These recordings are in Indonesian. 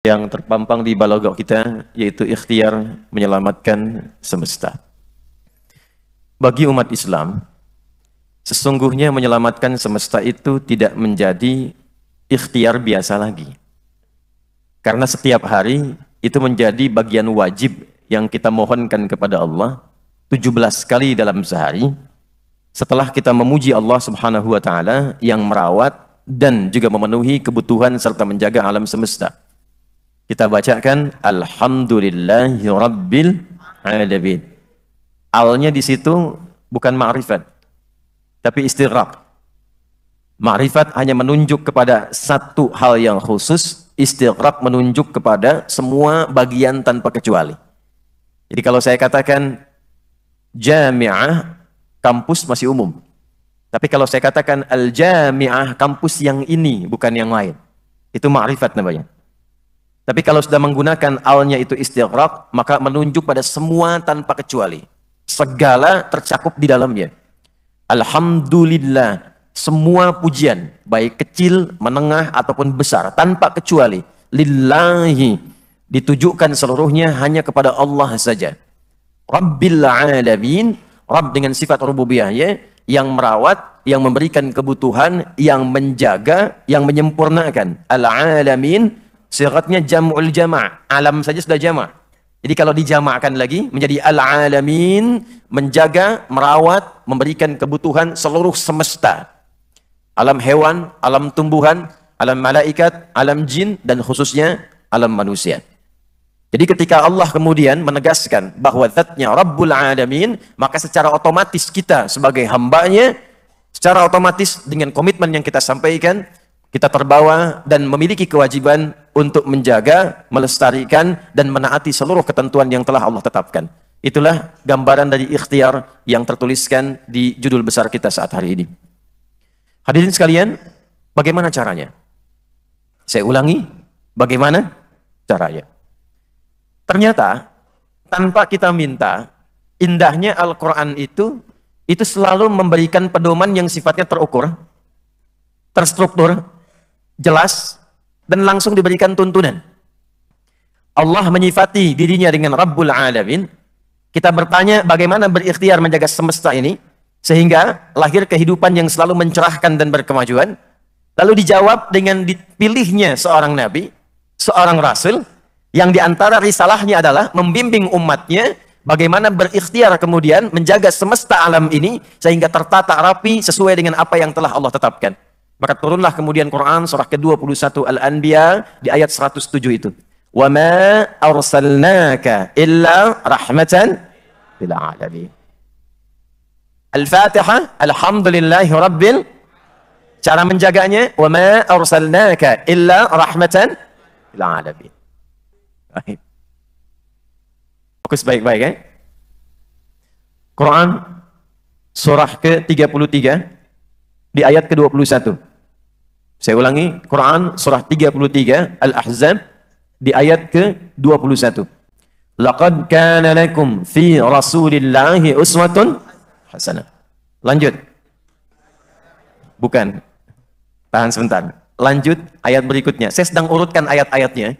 yang terpampang di balagh kita, yaitu ikhtiar menyelamatkan semesta. Bagi umat Islam, sesungguhnya menyelamatkan semesta itu tidak menjadi ikhtiar biasa lagi. Karena setiap hari itu menjadi bagian wajib yang kita mohonkan kepada Allah 17 kali dalam sehari. Setelah kita memuji Allah Subhanahu wa taala yang merawat dan juga memenuhi kebutuhan serta menjaga alam semesta. Kita bacakan Alhamdulillahi Rabbil Alamin. Alnya di situ bukan ma'rifat, tapi istighraq. Ma'rifat hanya menunjuk kepada satu hal yang khusus, istighraq menunjuk kepada semua bagian tanpa kecuali. Jadi kalau saya katakan jami'ah, kampus masih umum. Tapi kalau saya katakan al-jami'ah, kampus yang ini bukan yang lain, itu ma'rifat namanya. Tapi kalau sudah menggunakan alnya itu istighraq, maka menunjuk pada semua tanpa kecuali. Segala tercakup di dalamnya. Alhamdulillah, semua pujian, baik kecil, menengah, ataupun besar, tanpa kecuali. Lillahi, ditujukan seluruhnya hanya kepada Allah saja. Rabbil alamin, Rabb dengan sifat rububiyahnya, yang merawat, yang memberikan kebutuhan, yang menjaga, yang menyempurnakan. Al-alamin, sigatnya jam'ul jama', alam saja sudah jama'. Jadi kalau dijamakkan lagi menjadi al-alamin, menjaga, merawat, memberikan kebutuhan seluruh semesta. Alam hewan, alam tumbuhan, alam malaikat, alam jin, dan khususnya alam manusia. Jadi ketika Allah kemudian menegaskan bahwa zatnya Rabbul Alamin, maka secara otomatis kita sebagai hambanya, secara otomatis dengan komitmen yang kita sampaikan, kita terbawa dan memiliki kewajiban untuk menjaga, melestarikan, dan menaati seluruh ketentuan yang telah Allah tetapkan. Itulah gambaran dari ikhtiar yang tertuliskan di judul besar kita saat hari ini. Hadirin sekalian, bagaimana caranya? Saya ulangi, bagaimana caranya? Ternyata, tanpa kita minta, indahnya Al-Quran itu selalu memberikan pedoman yang sifatnya terukur, terstruktur, jelas, dan langsung diberikan tuntunan. Allah menyifati dirinya dengan Rabbul Alamin. Kita bertanya bagaimana berikhtiar menjaga semesta ini, sehingga lahir kehidupan yang selalu mencerahkan dan berkemajuan. Lalu dijawab dengan dipilihnya seorang nabi, seorang rasul, yang diantara risalahnya adalah membimbing umatnya bagaimana berikhtiar kemudian menjaga semesta alam ini, sehingga tertata rapi sesuai dengan apa yang telah Allah tetapkan. Maka turunlah kemudian Quran surah ke-21 Al-Anbiya di ayat 107 itu. Wa ma arsalnaka illa rahmatan lil alamin. Al-Fatihah, alhamdulillahi rabbil. Cara menjaganya, wa ma arsalnaka illa rahmatan lil alamin. Baik. Fokus baik-baik ya. Quran surah ke-33 di ayat ke-21. Saya ulangi, Quran surah 33 Al-Ahzab di ayat ke-21. Laqad kana lakum fi Rasulillahi uswatun hasanah. Lanjut. Bukan. Tahan sebentar. Lanjut ayat berikutnya. Saya sedang urutkan ayat-ayatnya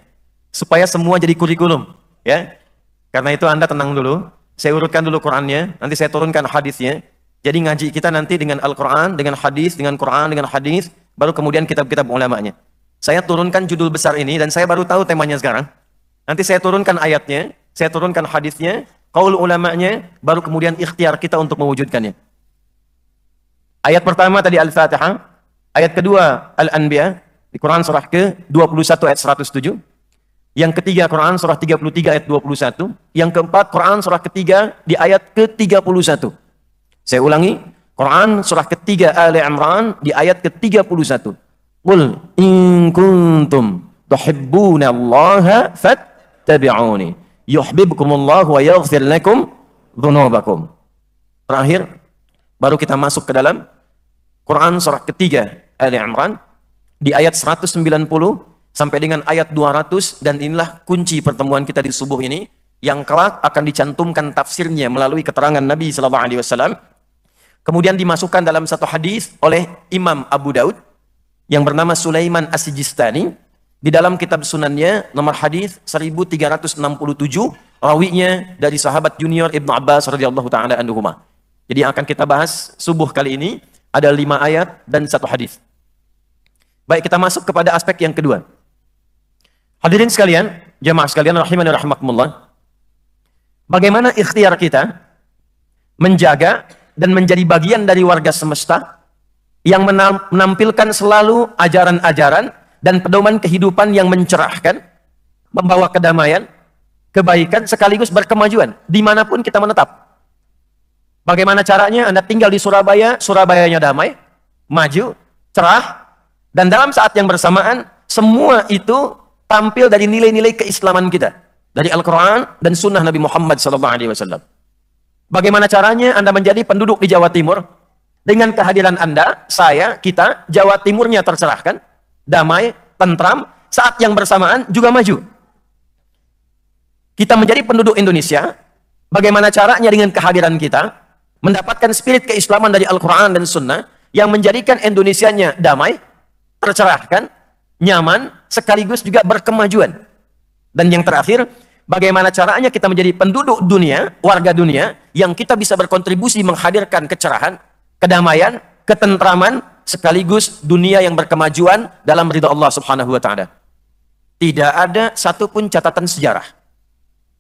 supaya semua jadi kurikulum, ya. Karena itu Anda tenang dulu. Saya urutkan dulu Qurannya, nanti saya turunkan hadisnya. Jadi ngaji kita nanti dengan Al-Quran, dengan hadis, dengan Quran, dengan hadis, baru kemudian kitab-kitab ulamanya. Saya turunkan judul besar ini dan saya baru tahu temanya sekarang. Nanti saya turunkan ayatnya, saya turunkan hadisnya, qaul ulamanya, baru kemudian ikhtiar kita untuk mewujudkannya. Ayat pertama tadi Al-Fatihah, ayat kedua Al-Anbiya, di Quran surah ke-21 ayat 107. Yang ketiga Quran surah 33 ayat 21. Yang keempat Quran surah ketiga di ayat ke-31. Saya ulangi, Quran surah ketiga Ali Imran di ayat ke-31. Qul in kuntum tuhibbunallaha fattabi'uni yuhibbukumullahu wa yaghfir lakum dzunubakum. Terakhir, baru kita masuk ke dalam Quran surah ketiga Ali Imran di ayat 190 sampai dengan ayat 200, dan inilah kunci pertemuan kita di subuh ini yang kelak akan dicantumkan tafsirnya melalui keterangan Nabi sallallahu alaihi wasallam. Kemudian dimasukkan dalam satu hadis oleh Imam Abu Daud yang bernama Sulaiman As-Sijistani Di dalam kitab sunannya, nomor hadis 1367, rawinya dari sahabat junior Ibnu Abbas radhiyallahu taala anhuma. Jadi yang akan kita bahas subuh kali ini ada 5 ayat dan 1 hadis. Baik, kita masuk kepada aspek yang kedua. Hadirin sekalian, jamaah sekalian rahimani rahimakumullah. Bagaimana ikhtiar kita menjaga dan menjadi bagian dari warga semesta yang menampilkan selalu ajaran-ajaran dan pedoman kehidupan yang mencerahkan, membawa kedamaian, kebaikan, sekaligus berkemajuan dimanapun kita menetap. Bagaimana caranya? Anda tinggal di Surabaya, Surabayanya damai, maju, cerah, dan dalam saat yang bersamaan, semua itu tampil dari nilai-nilai keislaman kita, dari Al-Quran dan Sunnah Nabi Muhammad SAW. Bagaimana caranya Anda menjadi penduduk di Jawa Timur? Dengan kehadiran Anda, saya, kita, Jawa Timurnya tercerahkan, damai, tentram, saat yang bersamaan juga maju. Kita menjadi penduduk Indonesia, bagaimana caranya dengan kehadiran kita, mendapatkan spirit keislaman dari Al-Quran dan Sunnah, yang menjadikan Indonesianya damai, tercerahkan, nyaman, sekaligus juga berkemajuan. Dan yang terakhir, bagaimana caranya kita menjadi penduduk dunia, warga dunia, yang kita bisa berkontribusi menghadirkan kecerahan, kedamaian, ketentraman, sekaligus dunia yang berkemajuan dalam ridha Allah Subhanahu wa taala. Tidak ada satupun catatan sejarah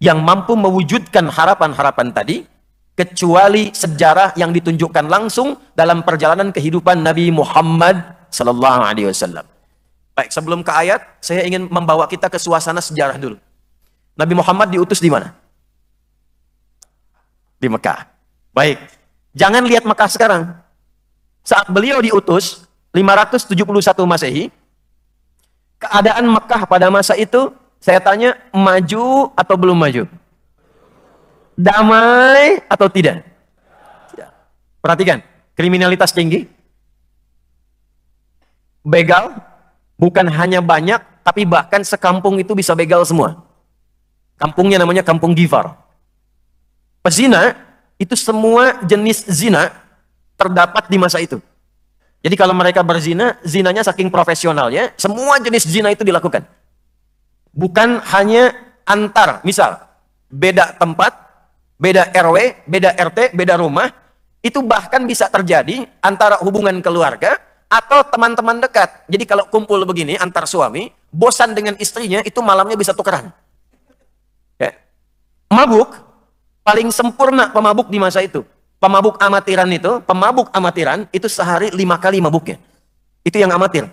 yang mampu mewujudkan harapan-harapan tadi kecuali sejarah yang ditunjukkan langsung dalam perjalanan kehidupan Nabi Muhammad sallallahu alaihi wasallam. Baik, sebelum ke ayat, saya ingin membawa kita ke suasana sejarah dulu. Nabi Muhammad diutus di mana? Di Mekah. Baik, jangan lihat Mekah sekarang. Saat beliau diutus 571 Masehi, keadaan Mekah pada masa itu, saya tanya, maju atau belum maju? Damai atau tidak? Tidak. Perhatikan, kriminalitas tinggi, begal, bukan hanya banyak, tapi bahkan sekampung itu bisa begal semua. Kampungnya namanya Kampung Gifar. Pezina, itu semua jenis zina terdapat di masa itu. Jadi kalau mereka berzina, zinanya saking profesionalnya, semua jenis zina itu dilakukan. Bukan hanya antar, misal, beda tempat, beda RW, beda RT, beda rumah, itu bahkan bisa terjadi antara hubungan keluarga atau teman-teman dekat. Jadi kalau kumpul begini, antar suami, bosan dengan istrinya, itu malamnya bisa tukeran. Ya. Mabuk, paling sempurna pemabuk di masa itu. Pemabuk amatiran itu sehari 5 kali mabuknya. Itu yang amatir.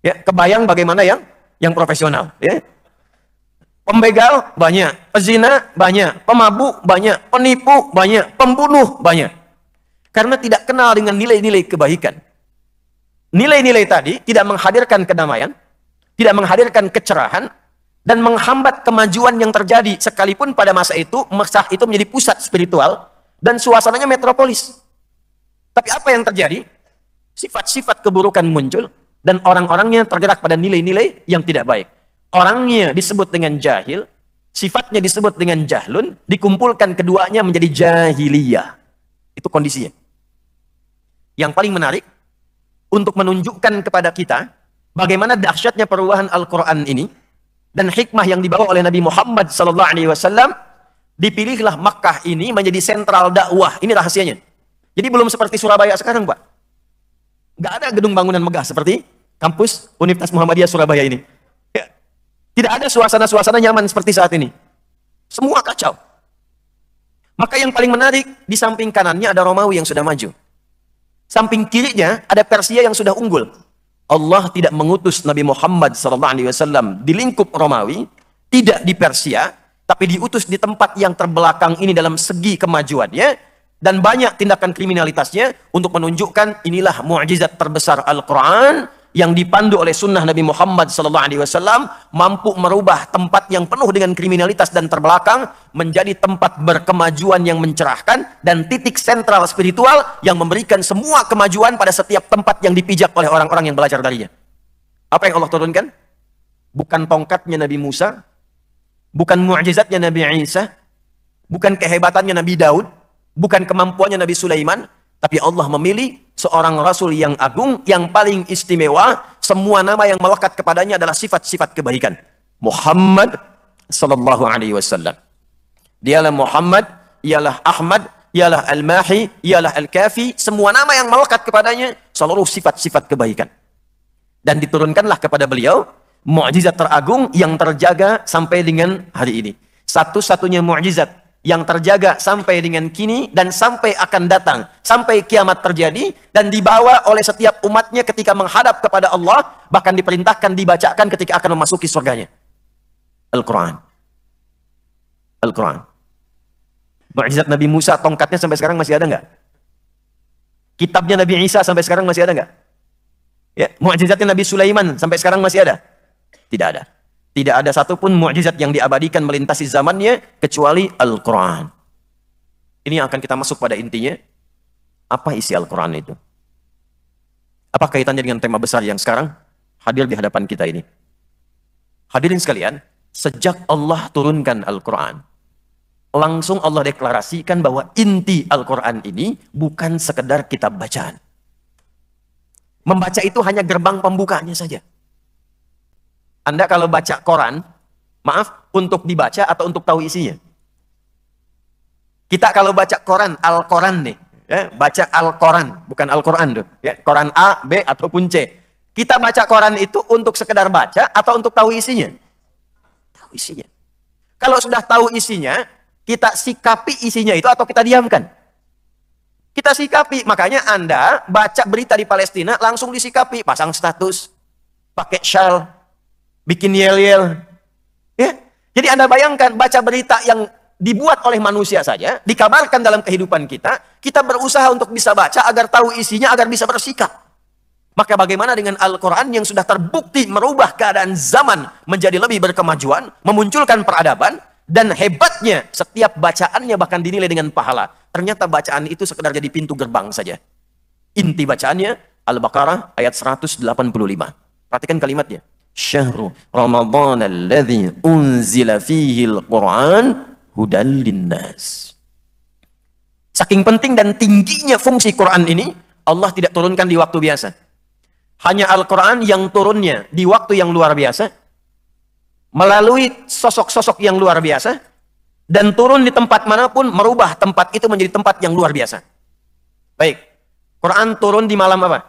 Ya, kebayang bagaimana yang profesional. Ya. Pembegal banyak, pezina banyak, pemabuk banyak, penipu banyak, pembunuh banyak. Karena tidak kenal dengan nilai-nilai kebaikan. Nilai-nilai tadi tidak menghadirkan kedamaian, tidak menghadirkan kecerahan, dan menghambat kemajuan yang terjadi. Sekalipun pada masa itu, Mekah itu menjadi pusat spiritual, dan suasananya metropolis. Tapi apa yang terjadi? Sifat-sifat keburukan muncul, dan orang-orangnya tergerak pada nilai-nilai yang tidak baik. Orangnya disebut dengan jahil, sifatnya disebut dengan jahlun, dikumpulkan keduanya menjadi jahiliyah. Itu kondisinya. Yang paling menarik, untuk menunjukkan kepada kita, bagaimana dahsyatnya perubahan Al-Quran ini, dan hikmah yang dibawa oleh Nabi Muhammad SAW, dipilihlah Makkah ini menjadi sentral dakwah. Ini rahasianya. Jadi belum seperti Surabaya sekarang, Pak. Nggak ada gedung bangunan megah seperti kampus Universitas Muhammadiyah Surabaya ini. Ya. Tidak ada suasana-suasana nyaman seperti saat ini. Semua kacau. Maka yang paling menarik, di samping kanannya ada Romawi yang sudah maju. Samping kirinya ada Persia yang sudah unggul. Allah tidak mengutus Nabi Muhammad SAW di lingkup Romawi, tidak di Persia, tapi diutus di tempat yang terbelakang ini dalam segi kemajuannya, dan banyak tindakan kriminalitasnya untuk menunjukkan inilah mukjizat terbesar Al-Quran yang dipandu oleh sunnah Nabi Muhammad SAW, mampu merubah tempat yang penuh dengan kriminalitas dan terbelakang menjadi tempat berkemajuan yang mencerahkan dan titik sentral spiritual yang memberikan semua kemajuan pada setiap tempat yang dipijak oleh orang-orang yang belajar darinya. Apa yang Allah turunkan? Bukan tongkatnya Nabi Musa, bukan mukjizatnya Nabi Isa, bukan kehebatannya Nabi Daud, bukan kemampuannya Nabi Sulaiman, tapi Allah memilih seorang Rasul yang agung, yang paling istimewa, semua nama yang melekat kepadanya adalah sifat-sifat kebaikan. Muhammad sallallahu alaihi wasallam. Dialah Muhammad, ialah Ahmad, ialah Al-Mahi, ialah Al-Kafi, semua nama yang melekat kepadanya seluruh sifat-sifat kebaikan. Dan diturunkanlah kepada beliau mukjizat teragung yang terjaga sampai dengan hari ini. Satu-satunya mukjizat yang terjaga sampai dengan kini dan sampai akan datang, sampai kiamat terjadi dan dibawa oleh setiap umatnya ketika menghadap kepada Allah, bahkan diperintahkan dibacakan ketika akan memasuki surganya. Al-Quran. Al-Quran. Mukjizat Nabi Musa, tongkatnya sampai sekarang masih ada nggak? Kitabnya Nabi Isa sampai sekarang masih ada nggak? Ya, mukjizatnya Nabi Sulaiman sampai sekarang masih ada? Tidak ada. Tidak ada satupun mukjizat yang diabadikan melintasi zamannya kecuali Al-Quran. Ini yang akan kita masuk pada intinya. Apa isi Al-Quran itu? Apa kaitannya dengan tema besar yang sekarang hadir di hadapan kita ini? Hadirin sekalian, sejak Allah turunkan Al-Quran, langsung Allah deklarasikan bahwa inti Al-Quran ini bukan sekedar kitab bacaan. Membaca itu hanya gerbang pembukanya saja. Anda kalau baca Quran, maaf, untuk dibaca atau untuk tahu isinya? Kita kalau baca Quran, Al-Quran nih, ya, baca Al-Quran, bukan Al-Quran tuh, ya, Quran A, B, ataupun C. Kita baca Quran itu untuk sekedar baca atau untuk tahu isinya? Tahu isinya. Kalau sudah tahu isinya, kita sikapi isinya itu atau kita diamkan? Kita sikapi. Makanya Anda baca berita di Palestina, langsung disikapi. Pasang status, pakai shawl, bikin yel-yel. Ya. Jadi Anda bayangkan, baca berita yang dibuat oleh manusia saja, dikabarkan dalam kehidupan kita, kita berusaha untuk bisa baca agar tahu isinya, agar bisa bersikap. Maka bagaimana dengan Al-Quran yang sudah terbukti merubah keadaan zaman menjadi lebih berkemajuan, memunculkan peradaban, dan hebatnya setiap bacaannya bahkan dinilai dengan pahala. Ternyata bacaan itu sekedar jadi pintu gerbang saja. Inti bacaannya, Al-Baqarah ayat 185. Perhatikan kalimatnya. Syahrul Ramadan alladzi unzila fihi al-Quran hudal linnas. Saking penting dan tingginya fungsi Quran ini, Allah tidak turunkan di waktu biasa. Hanya Al-Quran yang turunnya di waktu yang luar biasa, melalui sosok-sosok yang luar biasa, dan turun di tempat manapun, merubah tempat itu menjadi tempat yang luar biasa. Baik, Quran turun di malam apa?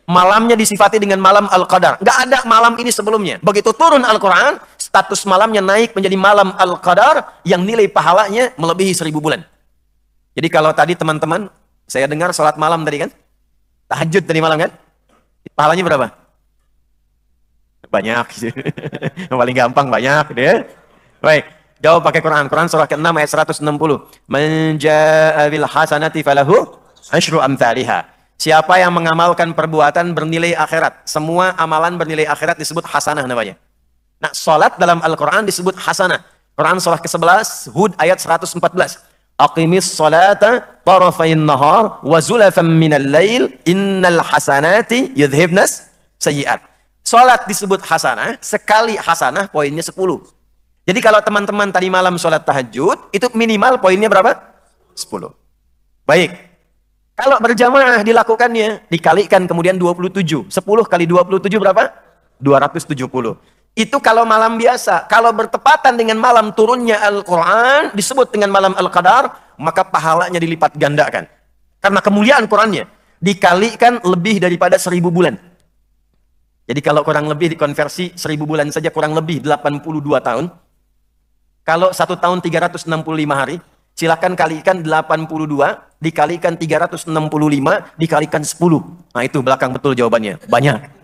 Malamnya disifati dengan malam Al-Qadar. Nggak ada malam ini sebelumnya. Begitu turun Al-Quran, status malamnya naik menjadi malam Al-Qadar yang nilai pahalanya melebihi 1000 bulan. Jadi kalau tadi teman-teman, saya dengar sholat malam tadi kan? Tahajud tadi malam kan? Pahalanya berapa? Banyak. Yang paling gampang banyak. Gitu ya. Baik, jawab pakai Quran. Quran surah ke-6 ayat 160. Man jaa'a bil hasanati falahu asyru amthaliha. Siapa yang mengamalkan perbuatan bernilai akhirat. Semua amalan bernilai akhirat disebut hasanah namanya. Nah, salat dalam Al-Quran disebut hasanah. Quran surah ke-11, Hud ayat 114. Aqimis salata tarafayn nahar wa zulafan minal lail innal hasanati yudhibnas sayyi'at. Salat disebut hasanah, sekali hasanah poinnya 10. Jadi kalau teman-teman tadi malam salat tahajud, itu minimal poinnya berapa? 10. Baik. Kalau berjamaah dilakukannya, dikalikan kemudian 27. 10 kali 27 berapa? 270. Itu kalau malam biasa. Kalau bertepatan dengan malam turunnya Al-Quran, disebut dengan malam Al-Qadar, maka pahalanya dilipat gandakan. Karena kemuliaan Qurannya, dikalikan lebih daripada 1000 bulan. Jadi kalau kurang lebih dikonversi 1000 bulan saja kurang lebih 82 tahun. Kalau 1 tahun 365 hari, silakan kalikan 82, dikalikan 365, dikalikan 10. Nah itu belakang betul jawabannya. Banyak.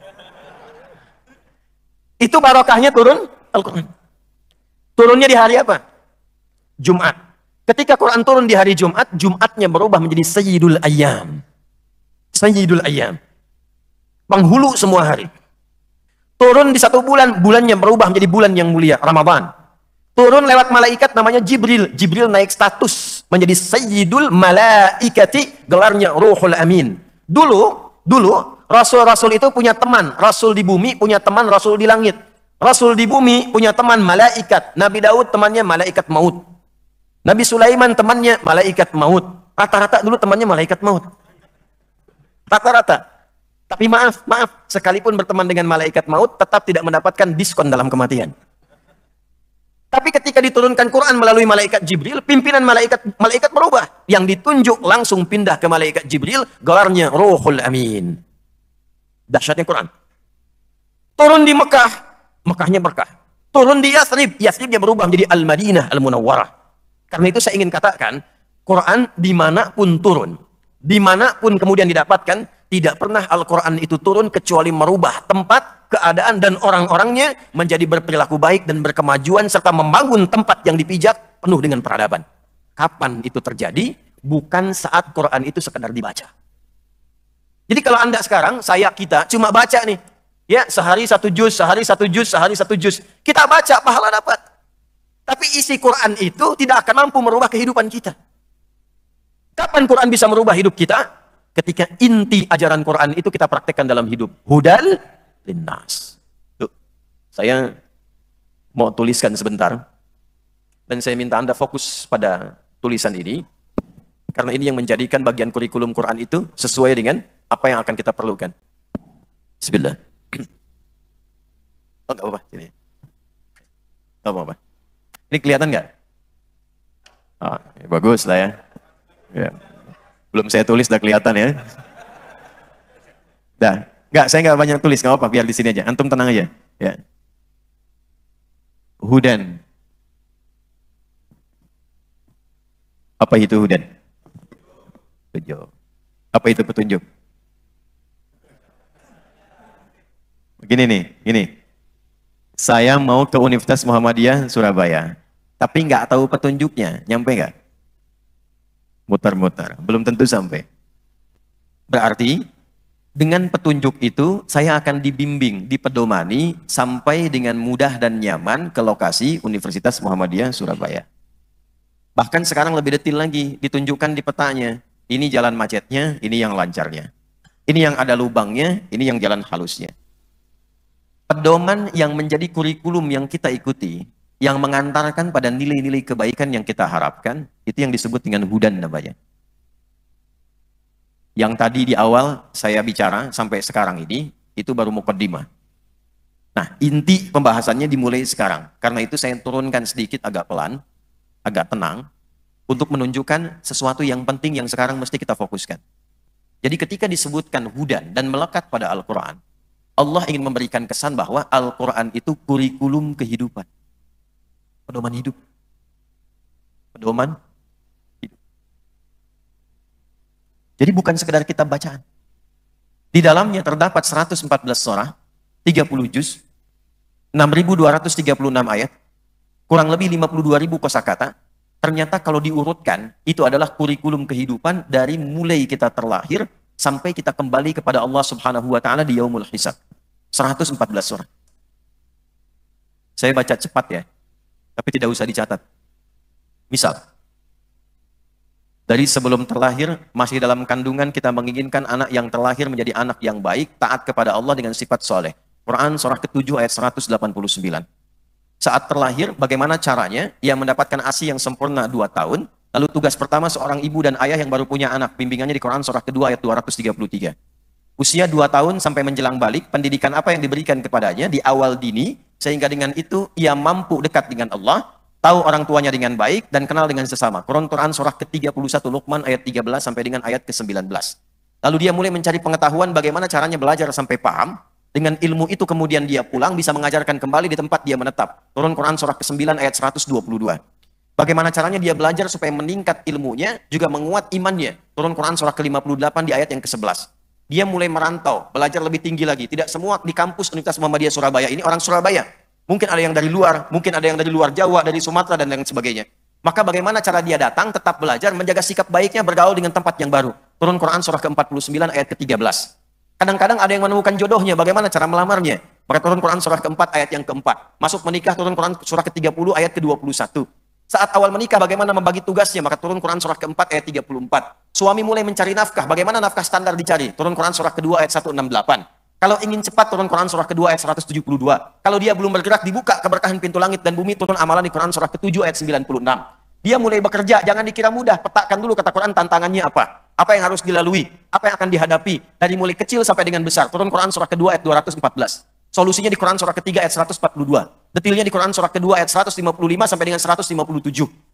Itu barokahnya turun Al-Quran. Turunnya di hari apa? Jumat. Ketika Quran turun di hari Jumat, Jumatnya berubah menjadi Sayyidul Ayyam. Sayyidul Ayyam. Penghulu semua hari. Turun di 1 bulan, bulannya berubah menjadi bulan yang mulia, Ramadan. Turun lewat malaikat namanya Jibril. Jibril naik status menjadi Sayyidul Malaikati, gelarnya Ruhul Amin. Dulu Rasul-Rasul itu punya teman. Rasul di bumi punya teman Rasul di langit. Rasul di bumi punya teman malaikat. Nabi Daud temannya malaikat maut. Nabi Sulaiman temannya malaikat maut. Rata-rata dulu temannya malaikat maut. Rata-rata. Tapi maaf, sekalipun berteman dengan malaikat maut, tetap tidak mendapatkan diskon dalam kematian. Tapi ketika diturunkan Quran melalui malaikat Jibril, pimpinan malaikat berubah. Yang ditunjuk langsung pindah ke malaikat Jibril, gelarnya Ruhul Amin. Dahsyatnya Quran. Turun di Mekah, Mekahnya berkah. Turun di Yathrib, Yathribnya berubah menjadi Al-Madinah Al-Munawwarah. Karena itu saya ingin katakan, Quran dimanapun turun, dimanapun kemudian didapatkan, tidak pernah Al-Quran itu turun kecuali merubah tempat, keadaan, dan orang-orangnya menjadi berperilaku baik dan berkemajuan, serta membangun tempat yang dipijak penuh dengan peradaban. Kapan itu terjadi? Bukan saat Quran itu sekedar dibaca. Jadi kalau Anda sekarang, kita cuma baca nih, ya sehari 1 juz, sehari 1 juz, sehari 1 juz. Kita baca, pahala dapat. Tapi isi Quran itu tidak akan mampu merubah kehidupan kita. Kapan Quran bisa merubah hidup kita? Ketika inti ajaran Quran itu kita praktekkan dalam hidup. Hudal linnas. Tuh, saya mau tuliskan sebentar. Dan saya minta Anda fokus pada tulisan ini. Karena ini yang menjadikan bagian kurikulum Quran itu sesuai dengan apa yang akan kita perlukan. Bismillah. Oh, nggak apa-apa. Sini. Nggak apa-apa. Ini kelihatan nggak? Ah, ya bagus lah ya. Ya. Belum saya tulis udah kelihatan ya. Dah, nggak, saya nggak banyak tulis, nggak apa-apa, biar di sini aja. Antum tenang aja. Ya. Hudan. Apa itu hudan? Petunjuk. Apa itu petunjuk? Begini nih, gini. Saya mau ke Universitas Muhammadiyah Surabaya, tapi nggak tahu petunjuknya, nyampe nggak? Muter-muter, belum tentu sampai. Berarti dengan petunjuk itu saya akan dibimbing, dipedomani sampai dengan mudah dan nyaman ke lokasi Universitas Muhammadiyah Surabaya. Bahkan sekarang lebih detail lagi, ditunjukkan di petanya. Ini jalan macetnya, ini yang lancarnya. Ini yang ada lubangnya, ini yang jalan halusnya. Pedoman yang menjadi kurikulum yang kita ikuti, yang mengantarkan pada nilai-nilai kebaikan yang kita harapkan, itu yang disebut dengan hudan namanya. Yang tadi di awal saya bicara sampai sekarang ini, itu baru mukaddimah. Nah, inti pembahasannya dimulai sekarang. Karena itu saya turunkan sedikit agak pelan, agak tenang, untuk menunjukkan sesuatu yang penting yang sekarang mesti kita fokuskan. Jadi ketika disebutkan hudan dan melekat pada Al-Quran, Allah ingin memberikan kesan bahwa Al-Quran itu kurikulum kehidupan. Pedoman hidup. Pedoman hidup. Jadi bukan sekedar kitab bacaan. Di dalamnya terdapat 114 surah, 30 juz, 6.236 ayat, kurang lebih 52.000 kosakata. Ternyata kalau diurutkan, itu adalah kurikulum kehidupan dari mulai kita terlahir sampai kita kembali kepada Allah Subhanahu wa Ta'ala di Yaumul Hisab. 114 surah. Saya baca cepat ya, tapi tidak usah dicatat. Misal, dari sebelum terlahir, masih dalam kandungan kita menginginkan anak yang terlahir menjadi anak yang baik, taat kepada Allah dengan sifat soleh. Quran surah ke-7 ayat 189. Saat terlahir, bagaimana caranya? Ia mendapatkan ASI yang sempurna 2 tahun. Lalu tugas pertama seorang ibu dan ayah yang baru punya anak. Bimbingannya di Quran surah ke-2 ayat 233. Usia 2 tahun sampai menjelang balik, pendidikan apa yang diberikan kepadanya di awal dini, sehingga dengan itu ia mampu dekat dengan Allah, tahu orang tuanya dengan baik, dan kenal dengan sesama. Quran surah ke-31 Luqman ayat 13 sampai dengan ayat ke-19. Lalu dia mulai mencari pengetahuan bagaimana caranya belajar sampai paham. Dengan ilmu itu kemudian dia pulang, bisa mengajarkan kembali di tempat dia menetap. Turun Quran surah ke-9 ayat 122. Bagaimana caranya dia belajar supaya meningkat ilmunya, juga menguat imannya. Turun Quran surah ke-58 di ayat yang ke-11. Dia mulai merantau, belajar lebih tinggi lagi. Tidak semua di kampus Universitas Muhammadiyah Surabaya ini orang Surabaya. Mungkin ada yang dari luar, mungkin ada yang dari luar Jawa, dari Sumatera, dan lain sebagainya. Maka bagaimana cara dia datang, tetap belajar, menjaga sikap baiknya, bergaul dengan tempat yang baru. Turun Quran surah ke-49 ayat ke-13. Kadang-kadang ada yang menemukan jodohnya, bagaimana cara melamarnya. Maka turun Quran surah ke-4 ayat yang ke-4. Masuk menikah, turun Quran surah ke-30 ayat ke-21. Saat awal menikah, bagaimana membagi tugasnya, maka turun Quran surah ke-4 ayat 34. Suami mulai mencari nafkah, bagaimana nafkah standar dicari? Turun Quran surah ke-2 ayat 168. Kalau ingin cepat, turun Quran surah ke-2 ayat 172. Kalau dia belum bergerak, dibuka keberkahan pintu langit dan bumi, turun amalan di Quran surah ke-7 ayat 96. Dia mulai bekerja, jangan dikira mudah, petakan dulu kata Quran tantangannya apa. Apa yang harus dilalui? Apa yang akan dihadapi? Dari mulai kecil sampai dengan besar. Turun Quran surah kedua ayat 214. Solusinya di Quran surah ketiga ayat 142. Detailnya di Quran surah kedua ayat 155 sampai dengan 157.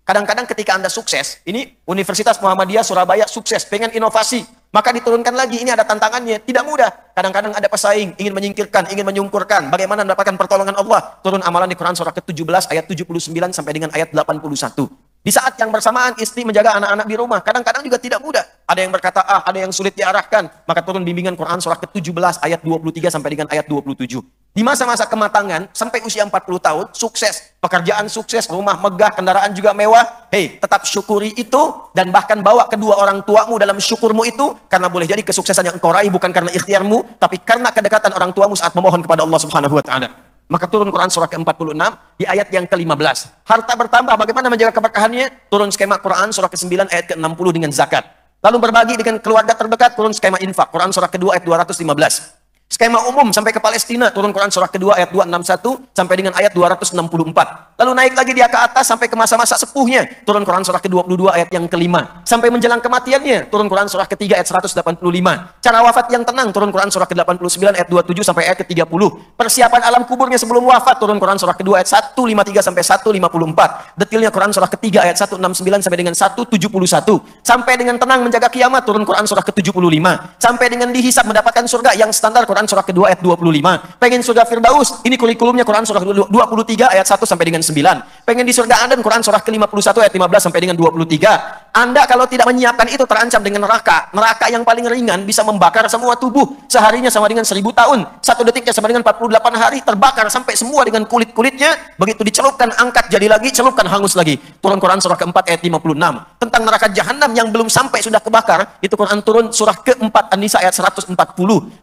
Kadang-kadang ketika Anda sukses, ini Universitas Muhammadiyah Surabaya sukses, pengen inovasi, maka diturunkan lagi, ini ada tantangannya, tidak mudah. Kadang-kadang ada pesaing, ingin menyingkirkan, ingin menyungkurkan, bagaimana mendapatkan pertolongan Allah. Turun amalan di Quran surah ke-17 ayat 79 sampai dengan ayat 81. Di saat yang bersamaan istri menjaga anak-anak di rumah, kadang-kadang juga tidak mudah. Ada yang berkata A, ada yang sulit diarahkan, maka turun bimbingan Quran surah ke-17 ayat 23 sampai dengan ayat 27. Di masa-masa kematangan, sampai usia 40 tahun, sukses, pekerjaan sukses, rumah megah, kendaraan juga mewah. Hei, tetap syukuri itu, dan bahkan bawa kedua orang tuamu dalam syukurmu itu, karena boleh jadi kesuksesan yang engkau raih bukan karena ikhtiarmu, tapi karena kedekatan orang tuamu saat memohon kepada Allah Subhanahu wa Ta'ala. Maka turun Quran surah ke-46 di ayat yang ke-15. Harta bertambah, bagaimana menjaga keberkahannya? Turun skema Quran surah ke-9 ayat ke-60 dengan zakat. Lalu berbagi dengan keluarga terdekat, turun skema infak. Quran surah kedua ayat 215. Skema umum sampai ke Palestina, turun Quran surah kedua ayat 261 sampai dengan ayat 264. Lalu naik lagi dia ke atas sampai ke masa-masa sepuhnya, turun Quran surah ke-22 ayat yang ke-5. Sampai menjelang kematiannya, turun Quran surah ketiga ayat 185. Cara wafat yang tenang, turun Quran surah ke-89 ayat 27 sampai ayat ke-30. Persiapan alam kuburnya sebelum wafat, turun Quran surah kedua ayat 153 sampai 154. Detailnya Quran surah ketiga ayat 169 sampai dengan 171. Sampai dengan tenang menjaga kiamat, turun Quran surah ke-75. Sampai dengan dihisab mendapatkan surga yang standar Quran surah kedua ayat 25. Pengen surga Firdaus, ini kurikulumnya Quran surah 23 ayat 1 sampai dengan 9. Pengen di surga Aden, Quran surah ke-51 ayat 15 sampai dengan 23. Anda kalau tidak menyiapkan itu terancam dengan neraka. Neraka yang paling ringan bisa membakar semua tubuh. Seharinya sama dengan 1000 tahun. Satu detiknya sama dengan 48 hari terbakar sampai semua dengan kulit-kulitnya. Begitu dicelupkan, angkat jadi lagi, celupkan, hangus lagi. Turun Quran surah ke-4 ayat 56. Tentang neraka jahanam yang belum sampai sudah kebakar, itu Quran turun surah ke-4 An-Nisa ayat 140.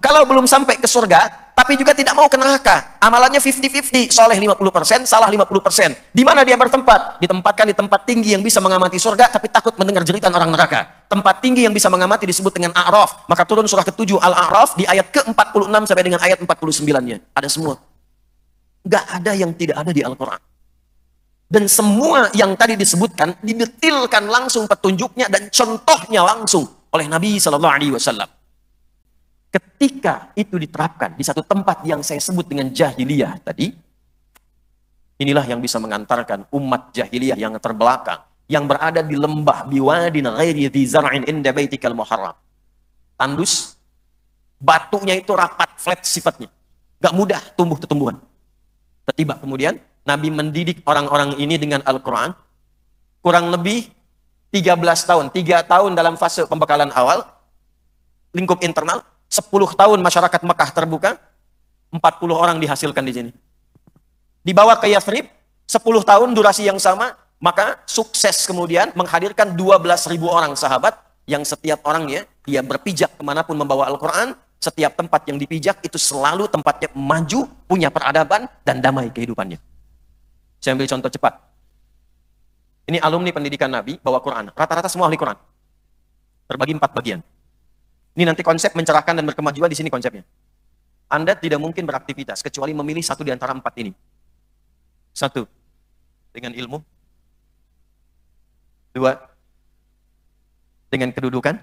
Kalau belum sampai ke surga, tapi juga tidak mau ke neraka. Amalannya 50-50, soleh 50%, salah 50%. Di mana dia bertempat? Ditempatkan di tempat tinggi yang bisa mengamati surga, tapi takut mendengar jeritan orang neraka. Tempat tinggi yang bisa mengamati disebut dengan A'raf. Maka turun surah ke-7 Al-A'raf di ayat ke-46 sampai dengan ayat 49-nya. Ada semua. Nggak ada yang tidak ada di Al-Quran. Dan semua yang tadi disebutkan, didetilkan langsung petunjuknya dan contohnya langsung oleh Nabi SAW. Ketika itu diterapkan di satu tempat yang saya sebut dengan jahiliyah tadi, inilah yang bisa mengantarkan umat jahiliyah yang terbelakang, yang berada di lembah biwadin ghairi dzi zar'in inda baitikal muharram. Tandus, batunya itu rapat, flat sifatnya. Gak mudah tumbuh tumbuhan. Tiba kemudian Nabi mendidik orang-orang ini dengan Al-Quran, kurang lebih 13 tahun, 3 tahun dalam fase pembekalan awal, lingkup internal, 10 tahun masyarakat Mekah terbuka, 40 orang dihasilkan di sini. Dibawa ke Yathrib, 10 tahun durasi yang sama, maka sukses kemudian menghadirkan 12.000 orang sahabat, yang setiap orangnya, dia berpijak kemanapun membawa Al-Quran, setiap tempat yang dipijak itu selalu tempatnya maju, punya peradaban, dan damai kehidupannya. Saya ambil contoh cepat. Ini alumni pendidikan Nabi, bawa Quran. Rata-rata semua ahli Quran. Terbagi 4 bagian. Ini nanti konsep mencerahkan dan berkemajuan di sini konsepnya. Anda tidak mungkin beraktivitas kecuali memilih satu di antara 4 ini. 1, dengan ilmu. 2, dengan kedudukan.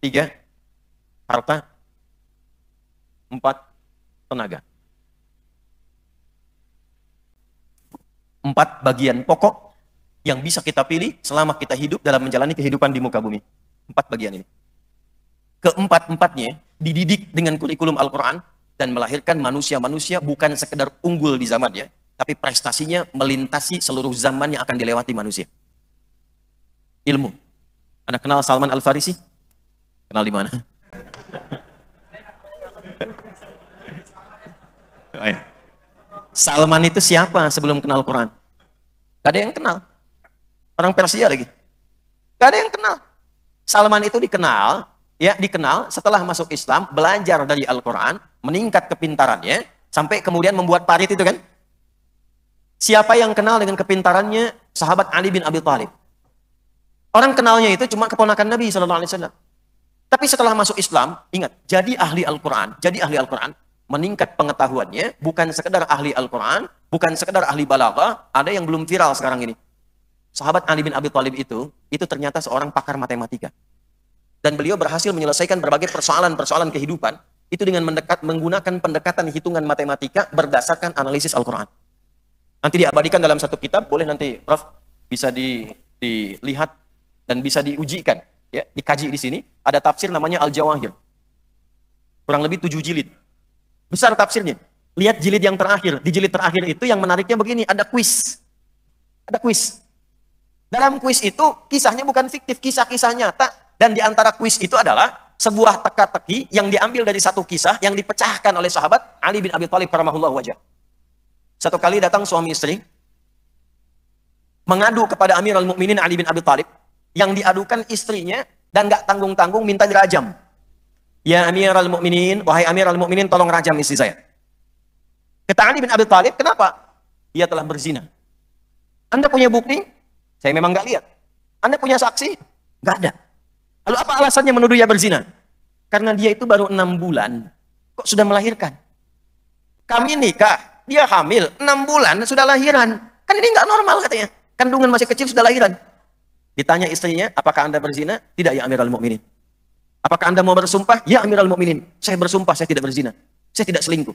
3, harta. 4, tenaga. 4 bagian pokok yang bisa kita pilih selama kita hidup dalam menjalani kehidupan di muka bumi. 4 bagian ini. Keempat-empatnya dididik dengan kurikulum Al-Quran dan melahirkan manusia-manusia bukan sekedar unggul di zamannya, tapi prestasinya melintasi seluruh zaman yang akan dilewati manusia. Ilmu. Anda kenal Salman Al-Farisi? Kenal di mana? Salman itu siapa sebelum kenal Quran? Gak ada yang kenal. Orang Persia lagi. Gak ada yang kenal. Salman itu dikenal setelah masuk Islam, belajar dari Al-Quran, meningkat kepintarannya, sampai kemudian membuat parit itu kan. Siapa yang kenal dengan kepintarannya? Sahabat Ali bin Abi Thalib. Orang kenalnya itu cuma keponakan Nabi SAW. Tapi setelah masuk Islam, ingat, jadi ahli Al-Quran, meningkat pengetahuannya, bukan sekedar ahli Al-Quran, bukan sekedar ahli balaghah, ada yang belum viral sekarang ini. sahabat Ali bin Abi Thalib itu ternyata seorang pakar matematika. Dan beliau berhasil menyelesaikan berbagai persoalan-persoalan kehidupan itu dengan menggunakan pendekatan hitungan matematika berdasarkan analisis Al-Quran. Nanti diabadikan dalam satu kitab, boleh nanti Prof bisa dilihat dan bisa diujikan, ya, dikaji di sini. Ada tafsir namanya Al-Jawahir. Kurang lebih 7 jilid. Besar tafsirnya. Lihat jilid yang terakhir. Di jilid terakhir itu yang menariknya begini, ada kuis. Ada kuis. Dalam kuis itu kisahnya bukan fiktif, kisah-kisah nyata. Dan di antara kuis itu adalah sebuah teka-teki yang diambil dari satu kisah yang dipecahkan oleh sahabat Ali bin Abi Thalib karamahullah wajah. Satu kali datang suami istri mengadu kepada Amirul Mukminin Ali bin Abi Thalib, yang diadukan istrinya dan gak tanggung-tanggung minta dirajam. Ya Amirul Mukminin, wahai Amirul Mukminin, tolong rajam istri saya. Kata Ali bin Abi Thalib, kenapa? Dia telah berzina. Anda punya bukti? Saya memang gak lihat. Anda punya saksi? Gak ada. Lalu apa alasannya menuduh dia berzina? Karena dia itu baru 6 bulan, kok sudah melahirkan. Kami nikah, dia hamil, 6 bulan sudah lahiran. Kan ini nggak normal katanya. Kandungan masih kecil sudah lahiran. Ditanya istrinya, apakah Anda berzina? Tidak ya Amirul Mukminin. Apakah Anda mau bersumpah? Ya Amirul Mukminin. Saya bersumpah saya tidak berzina. Saya tidak selingkuh.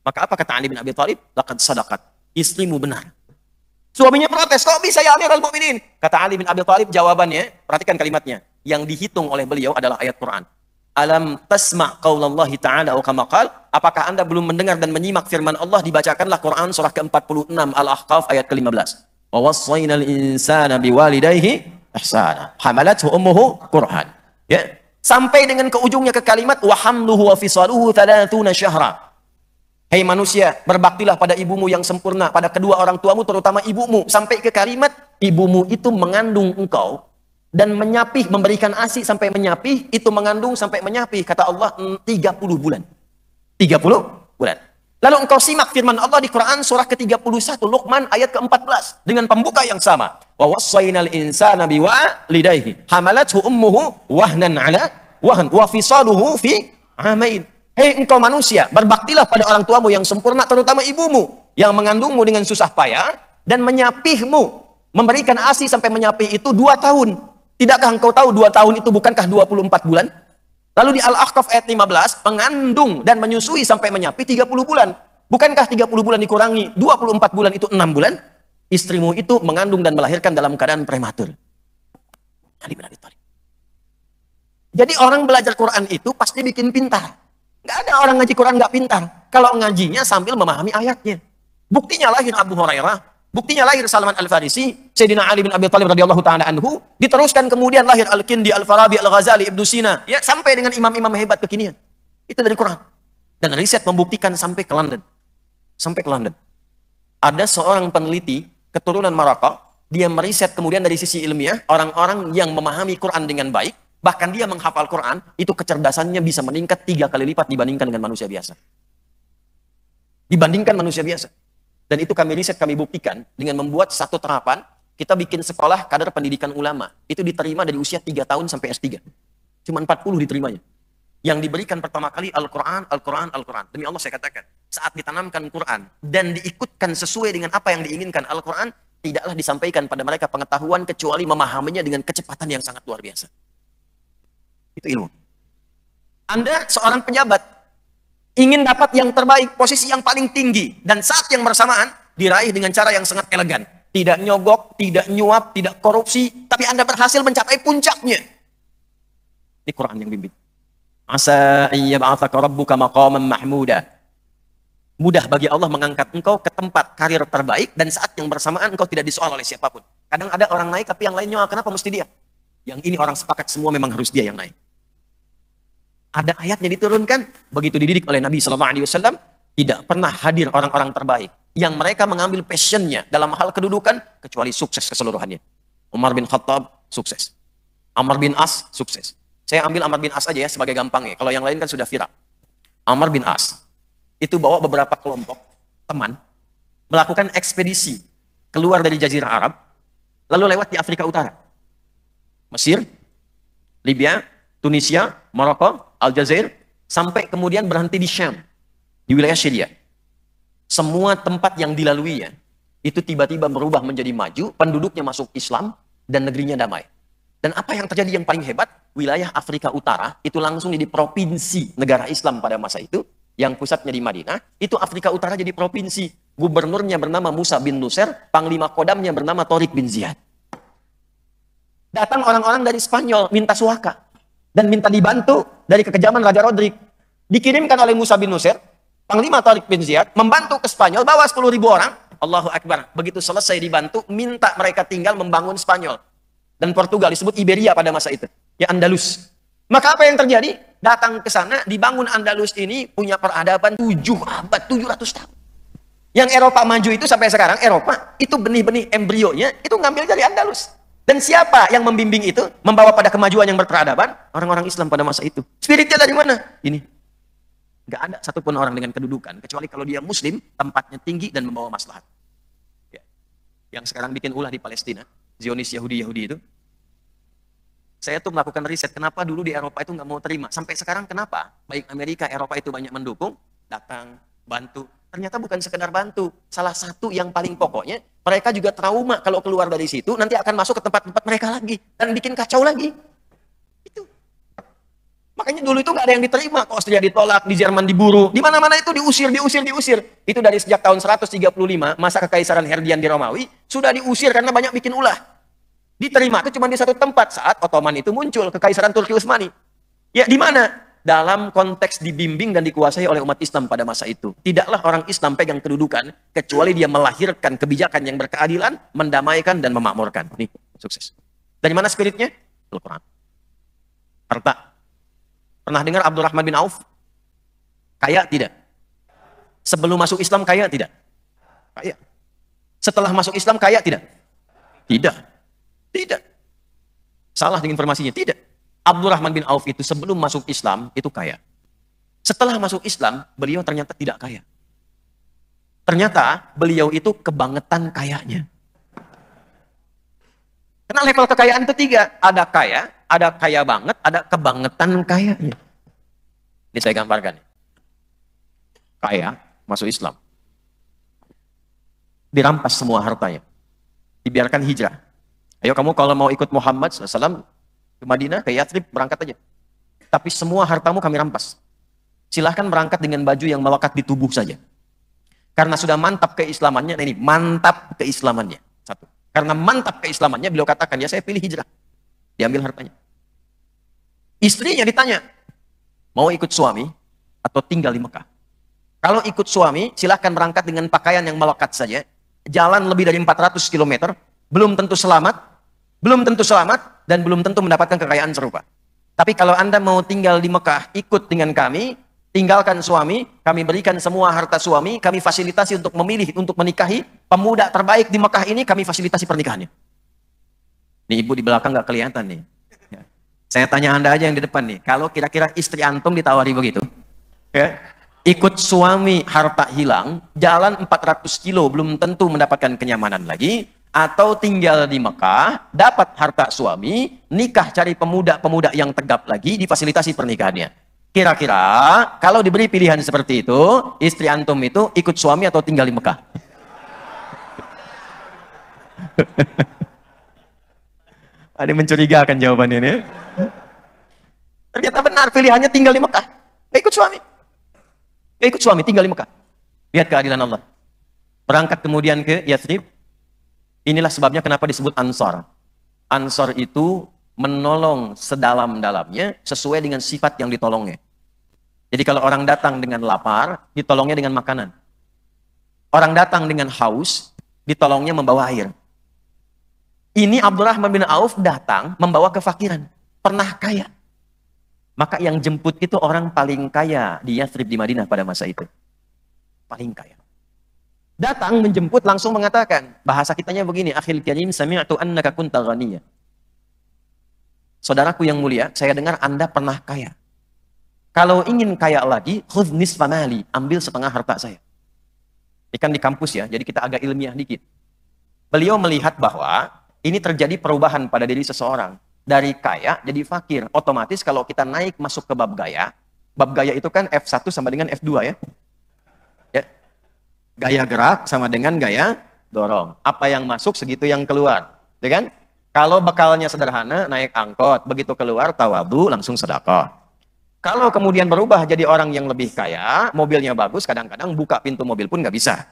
Maka apa kata Ali bin Abi Thalib? Laqad sadaqat. Istrimu benar. Suaminya protes, kok bisa ya Amirul Mukminin? Kata Ali bin Abi Thalib, jawabannya, perhatikan kalimatnya. Yang dihitung oleh beliau adalah ayat Quran. Alam tasma' qaulallahi ta'ala wa kama qala, apakah Anda belum mendengar dan menyimak firman Allah? Dibacakanlah Quran surah ke-46 Al-Ahqaf ayat ke-15. Wa wassaynal insana biwalidayhi ihsana hamalathu ummuhu kurhan. Ya, sampai dengan ke ujungnya ke kalimat wa hamluhu wa fisaluhu 30 syahra. Hei manusia, berbaktilah pada ibumu yang sempurna, pada kedua orang tuamu, terutama ibumu. Sampai ke kalimat, ibumu itu mengandung engkau dan menyapih, memberikan ASI sampai menyapih, itu mengandung sampai menyapih. Kata Allah, 30 bulan. 30 bulan. Lalu engkau simak firman Allah di Quran surah ke-31, Luqman ayat ke-14. Dengan pembuka yang sama. Wa wassaynal insana biwalidayhi hamalathu ummuhu wahnan ala wahn wa fisaluhu fi amain. Hei engkau manusia, berbaktilah pada orang tuamu yang sempurna, terutama ibumu yang mengandungmu dengan susah payah dan menyapihmu, memberikan ASI sampai menyapih itu 2 tahun. Tidakkah engkau tahu 2 tahun itu bukankah 24 bulan? Lalu di Al-Ahqaf ayat 15, mengandung dan menyusui sampai menyapih 30 bulan. Bukankah 30 bulan dikurangi 24 bulan itu 6 bulan? Istrimu itu mengandung dan melahirkan dalam keadaan prematur. Ali bin Abi Thalib. Jadi orang belajar Quran itu pasti bikin pintar. Nggak ada orang ngaji Quran nggak pintar. Kalau ngajinya sambil memahami ayatnya. Buktinya lahir Abu Hurairah, buktinya lahir Salman Al-Farisi, Sayyidina Ali bin Abi Thalib radhiyallahu ta'ala anhu, diteruskan kemudian lahir Al-Kindi, Al-Farabi, Al-Ghazali, Ibnu Sina, ya sampai dengan imam-imam hebat kekinian. Itu dari Quran. Dan riset membuktikan sampai ke London. Sampai ke London. Ada seorang peneliti keturunan Maroko, dia meriset kemudian dari sisi ilmiah, orang-orang yang memahami Quran dengan baik, bahkan dia menghafal Quran, itu kecerdasannya bisa meningkat 3 kali lipat dibandingkan dengan manusia biasa. Dibandingkan manusia biasa. Dan itu kami riset, kami buktikan dengan membuat satu terapan, kita bikin sekolah kader pendidikan ulama. Itu diterima dari usia 3 tahun sampai S3. Cuma 40 diterimanya. Yang diberikan pertama kali Al-Quran, Al-Quran, Al-Quran. Demi Allah saya katakan, saat ditanamkan Quran dan diikutkan sesuai dengan apa yang diinginkan Al-Quran, tidaklah disampaikan pada mereka pengetahuan kecuali memahaminya dengan kecepatan yang sangat luar biasa. Itu ilmu. Anda seorang pejabat, ingin dapat yang terbaik, posisi yang paling tinggi, dan saat yang bersamaan diraih dengan cara yang sangat elegan. Tidak nyogok, tidak nyuap, tidak korupsi, tapi Anda berhasil mencapai puncaknya. Ini Quran yang bimbing. Asa ayyab'atsaka rabbuka maqaman mahmuda. Mudah bagi Allah mengangkat engkau ke tempat karir terbaik, dan saat yang bersamaan engkau tidak disoal oleh siapapun. Kadang ada orang naik tapi yang lainnya kenapa mesti dia? Yang ini orang sepakat semua memang harus dia yang naik. Ada ayatnya diturunkan, begitu dididik oleh Nabi SAW, tidak pernah hadir orang-orang terbaik yang mereka mengambil passionnya dalam hal kedudukan kecuali sukses keseluruhannya. Umar bin Khattab sukses, Amr bin As sukses. Saya ambil Amr bin As aja ya sebagai gampangnya. Kalau yang lain kan sudah viral. Amr bin As itu bawa beberapa kelompok teman melakukan ekspedisi keluar dari Jazirah Arab, lalu lewat di Afrika Utara. Mesir, Libya, Tunisia, Maroko, Aljazair, sampai kemudian berhenti di Syam, di wilayah Syria. Semua tempat yang dilaluinya, Itu tiba-tiba berubah menjadi maju, penduduknya masuk Islam, dan negerinya damai. Dan apa yang terjadi yang paling hebat? Wilayah Afrika Utara, itu langsung jadi provinsi negara Islam pada masa itu, yang pusatnya di Madinah, itu Afrika Utara jadi provinsi. Gubernurnya bernama Musa bin Nusair, panglima kodamnya bernama Tariq bin Ziyad. Datang orang-orang dari Spanyol, minta suaka. Dan minta dibantu dari kekejaman Raja Rodrik. Dikirimkan oleh Musa bin Nusair, panglima Tariq bin Ziyad, membantu ke Spanyol, bawa 10.000 orang. Allahu Akbar. Begitu selesai dibantu, minta mereka tinggal membangun Spanyol. Dan Portugal, disebut Iberia pada masa itu. Ya, Andalus. Maka apa yang terjadi? Datang ke sana, dibangun Andalus ini, punya peradaban 7 abad, 700 tahun. Yang Eropa maju itu sampai sekarang, Eropa, itu benih-benih embrionya, itu ngambil dari Andalus. Dan siapa yang membimbing itu, membawa pada kemajuan yang berperadaban? Orang-orang Islam pada masa itu. Spiritnya dari mana? Ini. Nggak ada satupun orang dengan kedudukan, kecuali kalau dia Muslim, tempatnya tinggi dan membawa maslahat. Ya. Yang sekarang bikin ulah di Palestina, Zionis Yahudi-Yahudi itu. Saya tuh melakukan riset, kenapa dulu di Eropa itu nggak mau terima. Sampai sekarang kenapa? Baik Amerika, Eropa itu banyak mendukung, datang, bantu. Ternyata bukan sekedar bantu. Salah satu yang paling pokoknya, mereka juga trauma kalau keluar dari situ, nanti akan masuk ke tempat-tempat mereka lagi. Dan bikin kacau lagi. Itu. Makanya dulu itu nggak ada yang diterima. Austria ditolak, di Jerman diburu. Di mana-mana itu diusir. Itu dari sejak tahun 135, masa kekaisaran Herdian di Romawi, sudah diusir karena banyak bikin ulah. Diterima itu cuma di satu tempat saat Ottoman itu muncul, kekaisaran Turki Utsmani. Ya, di mana? Dalam konteks dibimbing dan dikuasai oleh umat Islam pada masa itu. Tidaklah orang Islam pegang kedudukan, kecuali dia melahirkan kebijakan yang berkeadilan, mendamaikan dan memakmurkan. Nih, sukses. Dari mana spiritnya? Al-Quran. Harta. Pernah dengar Abdurrahman bin Auf? Kaya tidak? Sebelum masuk Islam kaya tidak? Kaya. Setelah masuk Islam kaya tidak? Tidak. Tidak. Salah dengan informasinya. Tidak. Abdurrahman bin Auf itu sebelum masuk Islam itu kaya. Setelah masuk Islam, beliau ternyata tidak kaya. Ternyata beliau itu kebangetan kayanya. Karena level kekayaan itu 3. Ada kaya banget, ada kebangetan kayanya. Ini saya gambarkan. Kaya, masuk Islam. Dirampas semua hartanya. Dibiarkan hijrah. Ayo kamu kalau mau ikut Muhammad SAW ke Madinah, ke Yathrib, berangkat aja. Tapi semua hartamu kami rampas. Silahkan berangkat dengan baju yang melekat di tubuh saja. Karena sudah mantap keislamannya, nah ini, mantap keislamannya. Satu. Karena mantap keislamannya, beliau katakan, ya saya pilih hijrah. Diambil hartanya. Istrinya ditanya, mau ikut suami atau tinggal di Mekah? Kalau ikut suami, silahkan berangkat dengan pakaian yang melekat saja. Jalan lebih dari 400 km, belum tentu selamat, dan belum tentu mendapatkan kekayaan serupa. Tapi kalau Anda mau tinggal di Mekah, ikut dengan kami, tinggalkan suami, kami berikan semua harta suami, kami fasilitasi untuk memilih, untuk menikahi pemuda terbaik di Mekah ini, kami fasilitasi pernikahannya. Nih ibu di belakang nggak kelihatan nih. Ya. Saya tanya Anda aja yang di depan nih, kalau kira-kira istri antum ditawari begitu, ya, ikut suami harta hilang, jalan 400 kilo belum tentu mendapatkan kenyamanan lagi, atau tinggal di Mekah, dapat harta suami, nikah cari pemuda-pemuda yang tegap lagi, difasilitasi pernikahannya. Kira-kira kalau diberi pilihan seperti itu, istri antum itu ikut suami atau tinggal di Mekah? Ada mencurigakan jawabannya ini. Ternyata benar pilihannya tinggal di Mekah. Gak ikut suami. Gak ikut suami, tinggal di Mekah. Lihat keadilan Allah. Berangkat kemudian ke Yathrib. Inilah sebabnya kenapa disebut Ansar. Ansar itu menolong sedalam-dalamnya sesuai dengan sifat yang ditolongnya. Jadi kalau orang datang dengan lapar, ditolongnya dengan makanan. Orang datang dengan haus, ditolongnya membawa air. Ini Abdurrahman bin Auf datang membawa kefakiran. Pernah kaya. Maka yang jemput itu orang paling kaya di Yathrib di Madinah pada masa itu. Paling kaya. Datang menjemput langsung mengatakan, bahasa kitanya begini, akhil karim sami'tu annaka kunta ghaniyya. Saudaraku yang mulia, saya dengar Anda pernah kaya. Kalau ingin kaya lagi, khudh nisfa mali, ambil setengah harta saya. Ini kan di kampus ya, jadi kita agak ilmiah dikit. Beliau melihat bahwa ini terjadi perubahan pada diri seseorang. Dari kaya jadi fakir. Otomatis kalau kita naik masuk ke bab gaya itu kan F1 sama dengan F2 ya. Ya. Gaya gerak sama dengan gaya dorong. Apa yang masuk segitu yang keluar, ya kan? Kalau bekalnya sederhana, naik angkot, begitu keluar tawadhu langsung sedekah. Kalau kemudian berubah jadi orang yang lebih kaya, mobilnya bagus, kadang-kadang buka pintu mobil pun nggak bisa,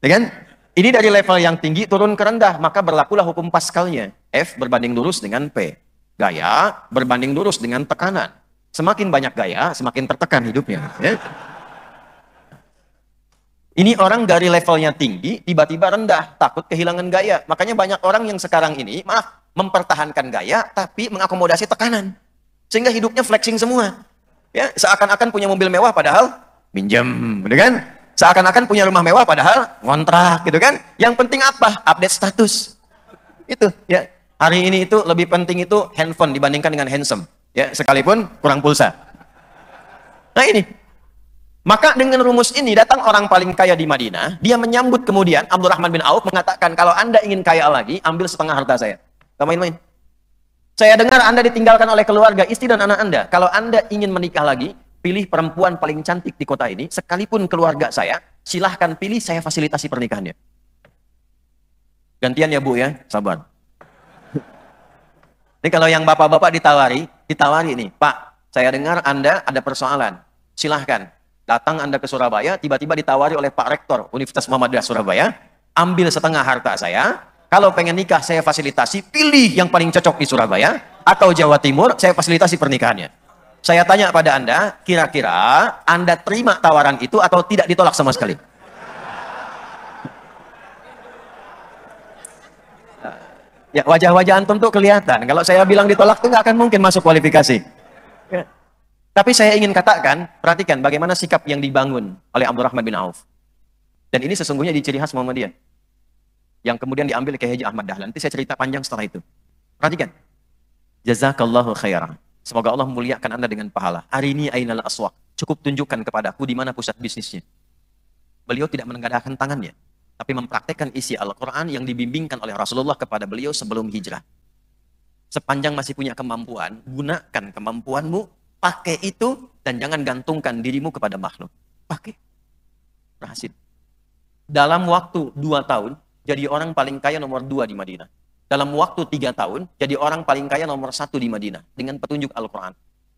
ya kan? Ini dari level yang tinggi turun ke rendah, maka berlakulah hukum Pascalnya. F berbanding lurus dengan P. Gaya berbanding lurus dengan tekanan. Semakin banyak gaya, semakin tertekan hidupnya. Ya? Ini orang dari levelnya tinggi, tiba-tiba rendah, takut kehilangan gaya. Makanya banyak orang yang sekarang ini, maaf, mempertahankan gaya, tapi mengakomodasi tekanan. Sehingga hidupnya flexing semua. Ya, seakan-akan punya mobil mewah, padahal minjem, gitu kan? Seakan-akan punya rumah mewah, padahal ngontrak, gitu kan? Yang penting apa? Update status. Itu, ya. Hari ini itu lebih penting itu handphone dibandingkan dengan handsome. Ya, sekalipun kurang pulsa. Nah ini. Maka dengan rumus ini datang orang paling kaya di Madinah, dia menyambut kemudian Abdurrahman bin Auf mengatakan, kalau Anda ingin kaya lagi, ambil setengah harta saya. Gak main-main. Saya dengar Anda ditinggalkan oleh keluarga, istri dan anak Anda. Kalau Anda ingin menikah lagi, pilih perempuan paling cantik di kota ini, sekalipun keluarga saya, silahkan pilih, saya fasilitasi pernikahannya. Gantian ya Bu ya, sabar. Ini kalau yang bapak-bapak ditawari nih, Pak, saya dengar Anda ada persoalan, silahkan. Datang Anda ke Surabaya, tiba-tiba ditawari oleh Pak Rektor Universitas Muhammadiyah Surabaya, ambil setengah harta saya, kalau pengen nikah saya fasilitasi, pilih yang paling cocok di Surabaya, atau Jawa Timur, saya fasilitasi pernikahannya. Saya tanya pada Anda, kira-kira Anda terima tawaran itu atau tidak ditolak sama sekali? Ya, wajah-wajah antum tuh kelihatan. Kalau saya bilang ditolak tuh nggak akan mungkin masuk kualifikasi. Ya. Tapi saya ingin katakan, perhatikan bagaimana sikap yang dibangun oleh Abdurrahman bin Auf. Dan ini sesungguhnya di ciri khas Muhammadiyah. Yang kemudian diambil ke Haji Ahmad Dahlan. Nanti saya cerita panjang setelah itu. Perhatikan. Jazakallahu khairan. Semoga Allah memuliakan Anda dengan pahala. Hari ini ainal aswaq. Cukup tunjukkan kepadaku di mana pusat bisnisnya. Beliau tidak menengadahkan tangannya, tapi mempraktekkan isi Al-Quran yang dibimbingkan oleh Rasulullah kepada beliau sebelum hijrah. Sepanjang masih punya kemampuan, gunakan kemampuanmu, pakai itu, dan jangan gantungkan dirimu kepada makhluk. Pakai. Berhasil. Dalam waktu 2 tahun, jadi orang paling kaya nomor 2 di Madinah. Dalam waktu 3 tahun, jadi orang paling kaya nomor 1 di Madinah. Dengan petunjuk Al-Quran.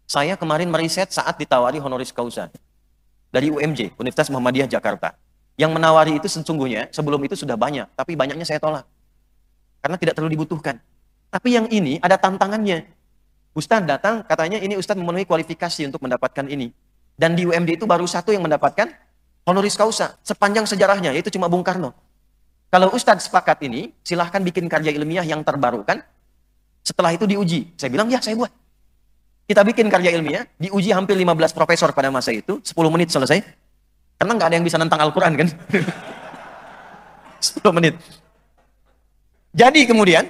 Saya kemarin meriset saat ditawari honoris causa. Dari UMJ, Universitas Muhammadiyah Jakarta. Yang menawari itu sesungguhnya, sebelum itu sudah banyak. Tapi banyaknya saya tolak. Karena tidak terlalu dibutuhkan. Tapi yang ini ada tantangannya. Ustadz datang, katanya ini Ustadz memenuhi kualifikasi untuk mendapatkan ini. Dan di UMJ itu baru 1 yang mendapatkan honoris causa. Sepanjang sejarahnya, yaitu cuma Bung Karno. Kalau Ustadz sepakat ini, silahkan bikin karya ilmiah yang terbarukan. Setelah itu diuji. Saya bilang, ya saya buat. Kita bikin karya ilmiah, diuji hampir 15 profesor pada masa itu, 10 menit selesai. Karena nggak ada yang bisa nentang Al-Quran kan. 10 menit. Jadi kemudian,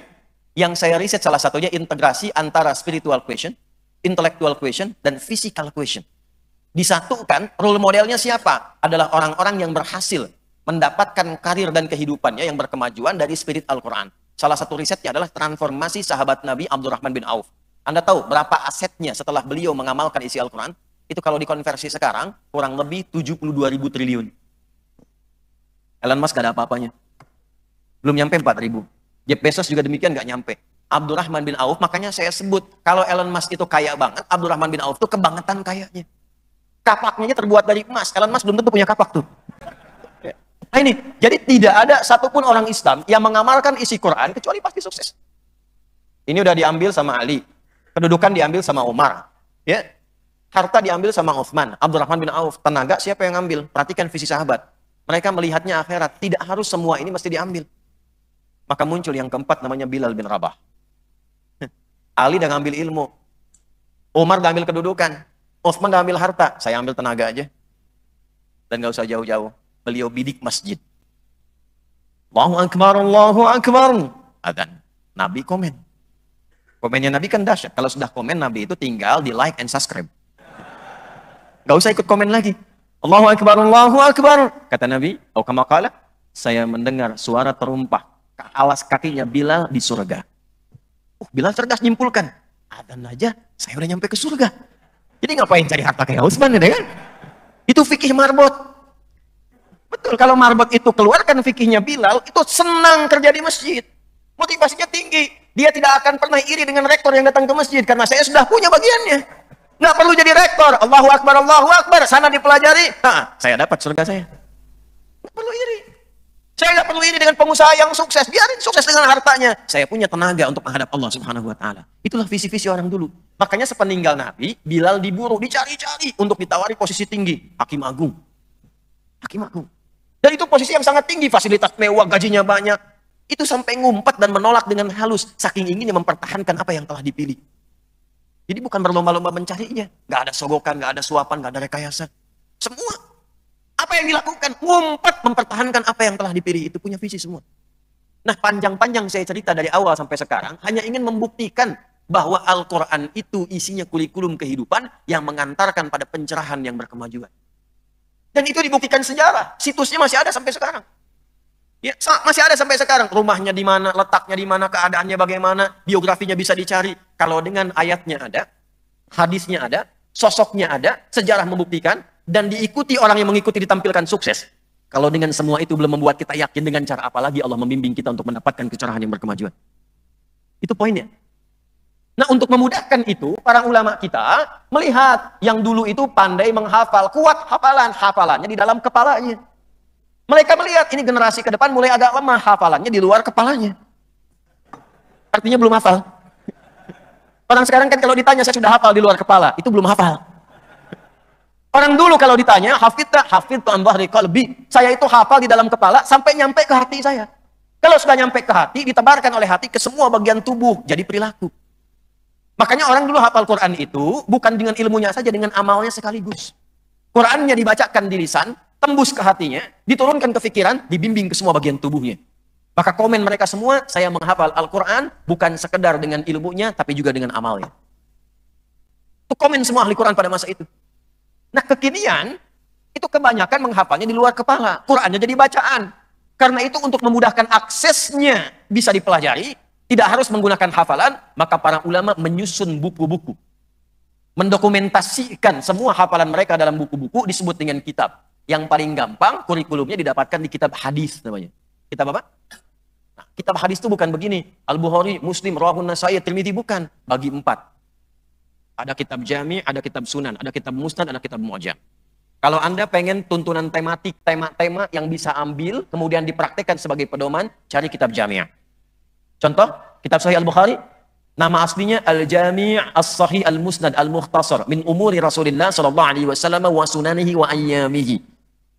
yang saya riset salah satunya integrasi antara spiritual question, intellectual question, dan physical question. Disatukan, role modelnya siapa? Adalah orang-orang yang berhasil mendapatkan karir dan kehidupannya yang berkemajuan dari spirit Al-Quran. Salah satu risetnya adalah transformasi sahabat Nabi Abdurrahman bin Auf. Anda tahu berapa asetnya setelah beliau mengamalkan isi Al-Quran? Itu kalau dikonversi sekarang, kurang lebih 72.000 triliun. Elon Musk gak ada apa-apanya. Belum nyampe 4.000. Jeff Bezos juga demikian gak nyampe. Abdurrahman bin Auf, makanya saya sebut, kalau Elon Musk itu kaya banget, Abdurrahman bin Auf itu kebangetan kayanya. Kapaknya terbuat dari emas. Elon Musk belum tentu punya kapak tuh. Nah ini, jadi tidak ada satupun orang Islam yang mengamalkan isi Quran kecuali pasti sukses. Ini udah diambil sama Ali, kedudukan diambil sama Umar, ya, harta diambil sama Uthman, Abdurrahman bin Auf, tenaga siapa yang ngambil? Perhatikan visi sahabat. Mereka melihatnya akhirat, tidak harus semua ini mesti diambil. Maka muncul yang keempat namanya Bilal bin Rabah. Ali udah ngambil ilmu, Umar udah ambil kedudukan, Uthman udah ambil harta, saya ambil tenaga aja, dan gak usah jauh-jauh. Beliau bidik masjid. Allahu Akbar, Allahu Akbar. Adzan. Nabi komen. Komennya Nabi kan dahsyat. Kalau sudah komen, Nabi itu tinggal di like and subscribe. Gak usah ikut komen lagi. Allahu Akbar, Allahu Akbar. Kata Nabi, oh kama qala, saya mendengar suara terumpah ke alas kakinya Bilal di surga. Bilal cerdas nyimpulkan. Adzan aja, saya udah nyampe ke surga. Jadi ngapain cari harta kayak Utsman, ya kan? Itu fikih marbot. Betul, kalau marbot itu keluarkan fikihnya Bilal, itu senang kerja di masjid. Motivasinya tinggi. Dia tidak akan pernah iri dengan rektor yang datang ke masjid, karena saya sudah punya bagiannya. Nggak perlu jadi rektor. Allahu Akbar, Allahu Akbar. Sana dipelajari. Nah, saya dapat surga saya. Nggak perlu iri. Saya nggak perlu iri dengan pengusaha yang sukses. Biarin sukses dengan hartanya. Saya punya tenaga untuk menghadap Allah Subhanahu wa Ta'ala. Itulah visi-visi orang dulu. Makanya sepeninggal Nabi, Bilal diburu, dicari-cari untuk ditawari posisi tinggi. Hakim Agung. Hakim Agung. Dan itu posisi yang sangat tinggi, fasilitas mewah, gajinya banyak. Itu sampai ngumpat dan menolak dengan halus. Saking inginnya mempertahankan apa yang telah dipilih. Jadi bukan berlomba-lomba mencarinya. Nggak ada sogokan, nggak ada suapan, nggak ada rekayasa. Semua. Apa yang dilakukan? Ngumpat mempertahankan apa yang telah dipilih. Itu punya visi semua. Nah, panjang-panjang saya cerita dari awal sampai sekarang, hanya ingin membuktikan bahwa Al-Quran itu isinya kurikulum kehidupan yang mengantarkan pada pencerahan yang berkemajuan. Dan itu dibuktikan sejarah. Situsnya masih ada sampai sekarang. Ya, masih ada sampai sekarang. Rumahnya di mana, letaknya di mana, keadaannya bagaimana, biografinya bisa dicari. Kalau dengan ayatnya ada, hadisnya ada, sosoknya ada, sejarah membuktikan, dan diikuti orang yang mengikuti ditampilkan sukses. Kalau dengan semua itu belum membuat kita yakin, dengan cara apa lagi Allah membimbing kita untuk mendapatkan kecerahan yang berkemajuan. Itu poinnya. Nah, untuk memudahkan itu, para ulama kita melihat yang dulu itu pandai menghafal, kuat hafalannya di dalam kepalanya. Mereka melihat ini generasi ke depan mulai agak lemah, hafalannya di luar kepalanya. Artinya belum hafal. Orang sekarang kan kalau ditanya saya sudah hafal di luar kepala, itu belum hafal. Orang dulu kalau ditanya, hafidtu an dhahri qalbi. Saya itu hafal di dalam kepala sampai nyampe ke hati saya. Kalau sudah nyampe ke hati, ditebarkan oleh hati ke semua bagian tubuh, jadi perilaku. Makanya orang dulu hafal Quran itu bukan dengan ilmunya saja, dengan amalnya sekaligus. Qurannya dibacakan di lisan, tembus ke hatinya, diturunkan ke pikiran, dibimbing ke semua bagian tubuhnya. Maka komen mereka semua, saya menghafal Al-Quran bukan sekedar dengan ilmunya, tapi juga dengan amalnya. Itu komen semua ahli Quran pada masa itu. Nah, kekinian, itu kebanyakan menghafalnya di luar kepala. Qurannya jadi bacaan. Karena itu untuk memudahkan aksesnya bisa dipelajari, tidak harus menggunakan hafalan, maka para ulama menyusun buku-buku. Mendokumentasikan semua hafalan mereka dalam buku-buku disebut dengan kitab. Yang paling gampang, kurikulumnya didapatkan di kitab hadis namanya. Kitab apa? Nah, kitab hadis itu bukan begini. Al-Bukhari, Muslim, Rawahun Nasai, Tirmidzi, bukan. Bagi 4. Ada kitab jami, ada kitab sunan, ada kitab musnad, ada kitab mu'jam. Kalau Anda pengen tuntunan tematik, tema-tema yang bisa ambil, kemudian dipraktekkan sebagai pedoman, cari kitab jami'. Contoh, kitab Sahih Al-Bukhari, nama aslinya Al-Jami' As-Sahih Al-Musnad Al-Mukhtasar min umuri Rasulillah sallallahu alaihi wasallam wa sunanihi wa ayyamihi.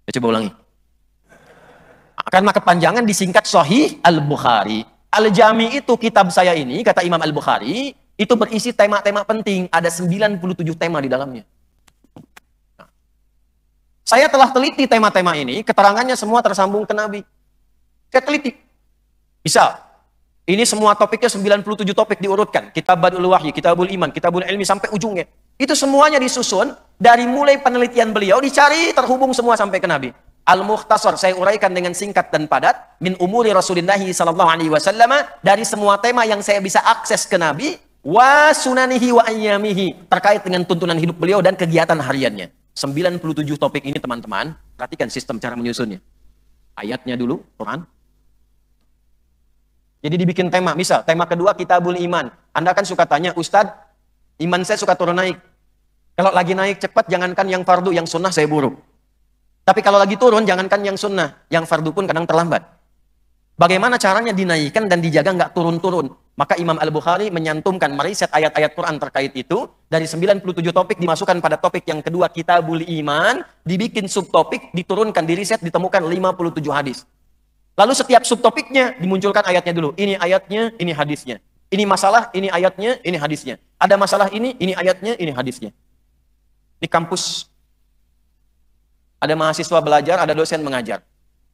Saya coba ulangi. Karena kepanjangan disingkat Sahih Al-Bukhari. Al-Jami' itu kitab saya ini, kata Imam Al-Bukhari, itu berisi tema-tema penting. Ada 97 tema di dalamnya. Nah, saya telah teliti tema-tema ini, keterangannya semua tersambung ke Nabi. Saya teliti. Misal, ini semua topiknya 97 topik diurutkan. Kitab Badul Wahyi, Kitabul Iman, Kitabul Ilmi, sampai ujungnya. Itu semuanya disusun, dari mulai penelitian beliau, dicari terhubung semua sampai ke Nabi. Al-Mukhtasar, saya uraikan dengan singkat dan padat. Min umuri Rasulillahi sallallahu alaihi wasallam, dari semua tema yang saya bisa akses ke Nabi, wa sunanihi wa ayyamihi, terkait dengan tuntunan hidup beliau dan kegiatan hariannya. 97 topik ini teman-teman, perhatikan sistem cara menyusunnya. Ayatnya dulu, Quran. Jadi dibikin tema, misal tema kedua Kitabul Iman. Anda kan suka tanya, Ustadz, iman saya suka turun naik. Kalau lagi naik cepat, jangankan yang fardu, yang sunnah saya buruk. Tapi kalau lagi turun, jangankan yang sunnah, yang fardu pun kadang terlambat. Bagaimana caranya dinaikkan dan dijaga nggak turun-turun? Maka Imam Al-Bukhari menyantumkan meriset ayat-ayat Quran terkait itu. Dari 97 topik dimasukkan pada topik yang kedua, Kitabul Iman. Dibikin subtopik, diturunkan, diriset, ditemukan 57 hadis. Lalu setiap subtopiknya dimunculkan ayatnya dulu. Ini ayatnya, ini hadisnya. Ini masalah, ini ayatnya, ini hadisnya. Ada masalah ini ayatnya, ini hadisnya. Di kampus ada mahasiswa belajar, ada dosen mengajar.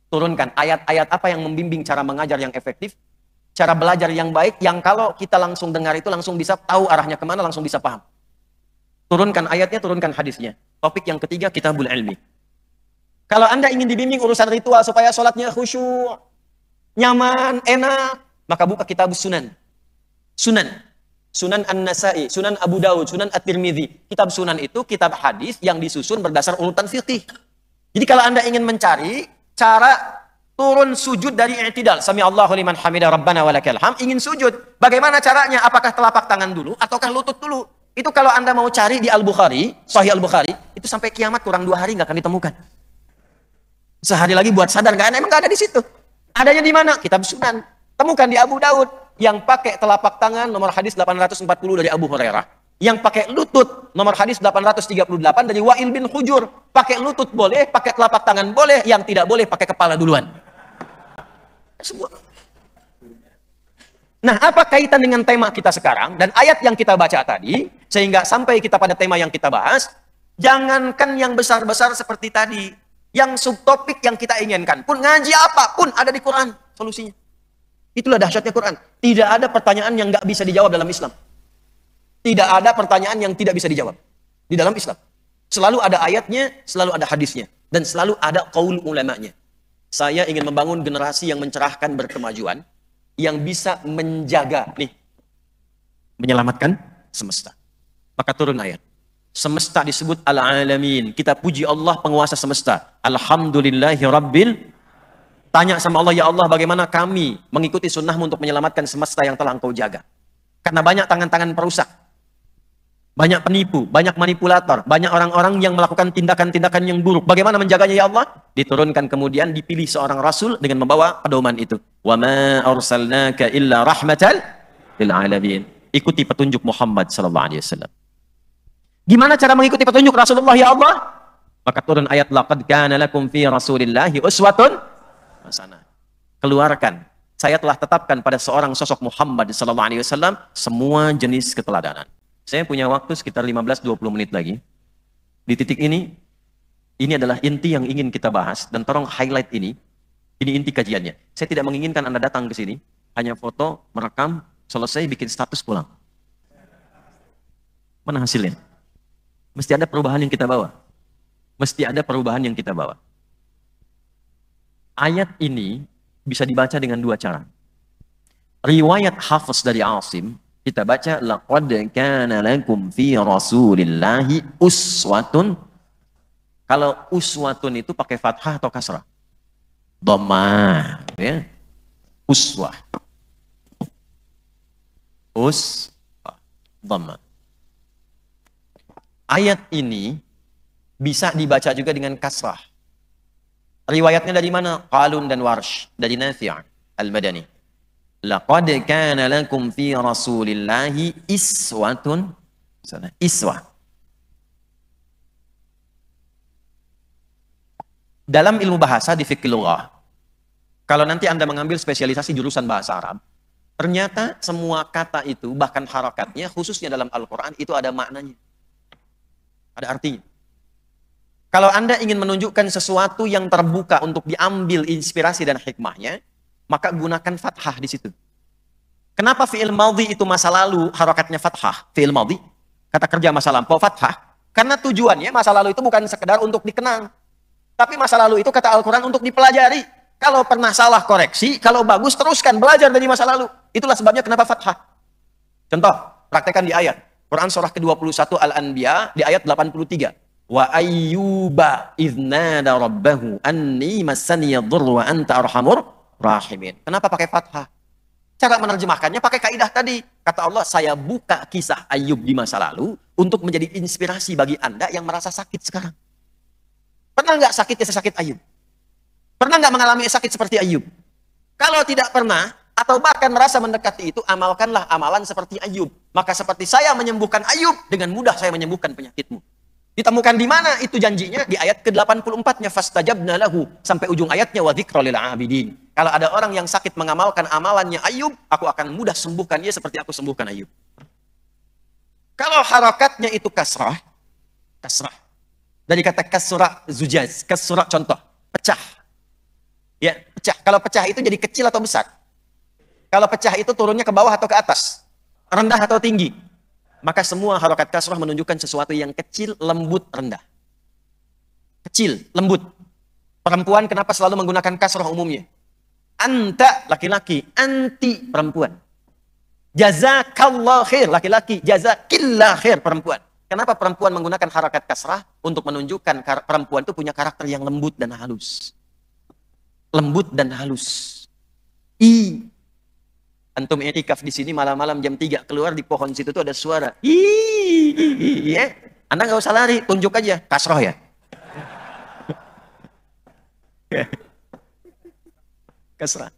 Turunkan ayat-ayat apa yang membimbing cara mengajar yang efektif, cara belajar yang baik, yang kalau kita langsung dengar itu langsung bisa tahu arahnya kemana, langsung bisa paham. Turunkan ayatnya, turunkan hadisnya. Topik yang ketiga, Kitabul Ilmi. Kalau Anda ingin dibimbing urusan ritual supaya sholatnya khusyuk, nyaman, enak, maka buka Kitab Sunan. Sunan An-Nasai, Sunan Abu Dawud, Sunan At-Tirmidzi. Kitab Sunan itu kitab hadis yang disusun berdasar urutan fikih. Jadi kalau Anda ingin mencari cara turun sujud dari i'tidal. Sami Allahu liman hamidah rabbana walakal ham. Ingin sujud. Bagaimana caranya? Apakah telapak tangan dulu ataukah lutut dulu? Itu kalau Anda mau cari di Al-Bukhari, Sahih Al-Bukhari, itu sampai kiamat kurang 2 hari nggak akan ditemukan. Sehari lagi buat sadar, emang nggak ada di situ. Adanya di mana? Kitab Sunan. Temukan di Abu Daud yang pakai telapak tangan nomor hadis 840 dari Abu Hurairah. Yang pakai lutut nomor hadis 838 dari Wa'il bin Hujur. Pakai lutut boleh, pakai telapak tangan boleh, yang tidak boleh pakai kepala duluan. Semua. Nah, apa kaitan dengan tema kita sekarang dan ayat yang kita baca tadi sehingga sampai kita pada tema yang kita bahas? Jangankan yang besar-besar seperti tadi, yang subtopik yang kita inginkan pun, ngaji apapun ada di Quran solusinya. Itulah dahsyatnya Quran. Tidak ada pertanyaan yang nggak bisa dijawab dalam Islam. Tidak ada pertanyaan yang tidak bisa dijawab di dalam Islam. Selalu ada ayatnya, selalu ada hadisnya, dan selalu ada qaul ulamanya. Saya ingin membangun generasi yang mencerahkan, berkemajuan, yang bisa menjaga, menyelamatkan semesta. Maka turun ayat. Semesta disebut al-alamin. Kita puji Allah penguasa semesta. Alhamdulillahi rabbil. Tanya sama Allah, ya Allah bagaimana kami mengikuti sunnahmu untuk menyelamatkan semesta yang telah engkau jaga. Karena banyak tangan-tangan perusak. Banyak penipu, banyak manipulator, banyak orang-orang yang melakukan tindakan-tindakan yang buruk. Bagaimana menjaganya ya Allah? Diturunkan kemudian dipilih seorang rasul dengan membawa pedoman itu. Wa ma arsalnaka illa rahmatan lil alamin. Ikuti petunjuk Muhammad sallallahu alaihi wasallam. Gimana cara mengikuti petunjuk Rasulullah ya Allah? Maka turun ayat laqad kana lakum fi rasulillahi uswatun hasanah. Keluarkan. Saya telah tetapkan pada seorang sosok Muhammad sallallahu alaihi wasallam semua jenis keteladanan. Saya punya waktu sekitar 15-20 menit lagi. Di titik ini adalah inti yang ingin kita bahas, dan tolong highlight ini. Ini inti kajiannya. Saya tidak menginginkan Anda datang ke sini, hanya foto, merekam, selesai bikin status pulang. Mana hasilnya? Mesti ada perubahan yang kita bawa. Mesti ada perubahan yang kita bawa. Ayat ini bisa dibaca dengan 2 cara. Riwayat Hafiz dari Asim, kita baca laqad kana lakum fi rasulillahi uswatun. Kalau uswatun itu pakai fathah atau kasrah? Dhammah, ya. Uswah. Dhammah. Ayat ini bisa dibaca juga dengan kasrah. Riwayatnya dari mana? Qalun dan Warsh, dari Nafi' Al-Madani. Laqad kana lakum fi rasulillahi iswah. Dalam ilmu bahasa di fiqh lughah, kalau nanti Anda mengambil spesialisasi jurusan bahasa Arab, ternyata semua kata itu, bahkan harakatnya, khususnya dalam Al-Quran, itu ada maknanya. Ada artinya. Kalau Anda ingin menunjukkan sesuatu yang terbuka untuk diambil inspirasi dan hikmahnya, maka gunakan fathah di situ. Kenapa fi'il madhi itu masa lalu harakatnya fathah? Fi'il madhi, kata kerja masa lampau fathah. Karena tujuannya masa lalu itu bukan sekedar untuk dikenang. Tapi masa lalu itu kata Al-Quran untuk dipelajari. Kalau pernah salah koreksi, kalau bagus teruskan, belajar dari masa lalu. Itulah sebabnya kenapa fathah. Contoh, praktekkan di ayat. Quran surah ke-21 Al-Anbiya di ayat 83. Wa ayyuba idznada rabbahu anni massaniya dhurru wa anta arhamur rahimin. Kenapa pakai fathah? Cara menerjemahkannya pakai kaidah tadi. Kata Allah, saya buka kisah Ayub di masa lalu untuk menjadi inspirasi bagi Anda yang merasa sakit sekarang. Pernah nggak sakitnya sesakit Ayub? Pernah nggak mengalami sakit seperti Ayub? Kalau tidak pernah, atau bahkan merasa mendekati itu, amalkanlah amalan seperti Ayub. Maka seperti saya menyembuhkan Ayub, dengan mudah saya menyembuhkan penyakitmu. Ditemukan di mana itu janjinya? Di ayat ke-84-nya fastajabna lahu, sampai ujung ayatnya wa dzikra lil abidin. Kalau ada orang yang sakit mengamalkan amalannya Ayub, aku akan mudah sembuhkan dia seperti aku sembuhkan Ayub. Kalau harakatnya itu kasrah. Dari kata kasrah zujaz, kasrah contoh, pecah. Ya, pecah. Kalau pecah itu jadi kecil atau besar? Kalau pecah itu turunnya ke bawah atau ke atas? Rendah atau tinggi? Maka semua harokat kasrah menunjukkan sesuatu yang kecil, lembut, rendah. Kecil, lembut. Perempuan kenapa selalu menggunakan kasrah umumnya? Anta, laki-laki. Anti, perempuan. Jazakallah khair, laki-laki. Jazakillah khair, perempuan. Kenapa perempuan menggunakan harokat kasrah? Untuk menunjukkan perempuan itu punya karakter yang lembut dan halus. lembut dan halus. I. Antum i'tikaf di sini malam-malam jam 3 keluar di pohon situ tuh ada suara. Ya. Anda nggak usah lari, tunjuk aja kasroh ya. Kasrah.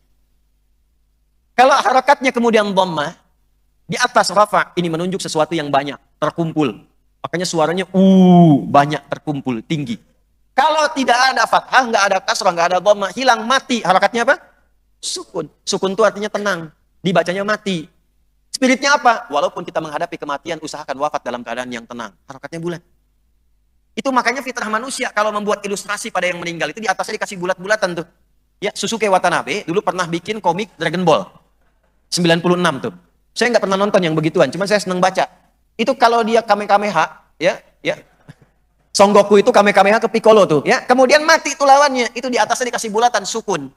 Kalau harakatnya kemudian dhammah, di atas rafa, ini menunjuk sesuatu yang banyak, terkumpul. Makanya suaranya banyak terkumpul, tinggi. Kalau tidak ada fathah, nggak ada kasrah, nggak ada dhammah, hilang, mati. Harakatnya apa? Sukun. Sukun itu artinya tenang. Dibacanya mati. Spiritnya apa? Walaupun kita menghadapi kematian, usahakan wafat dalam keadaan yang tenang. Harakatnya bulat. Itu makanya fitrah manusia kalau membuat ilustrasi pada yang meninggal itu di atasnya dikasih bulat-bulatan tuh. Ya, Susuke Watanabe dulu pernah bikin komik Dragon Ball 96 tuh. Saya nggak pernah nonton yang begituan, cuma saya senang baca. Itu kalau dia Kamehameha, ya. Son Goku itu Kamehameha ke Piccolo tuh, ya. Kemudian mati itu lawannya, itu di atasnya dikasih bulatan sukun.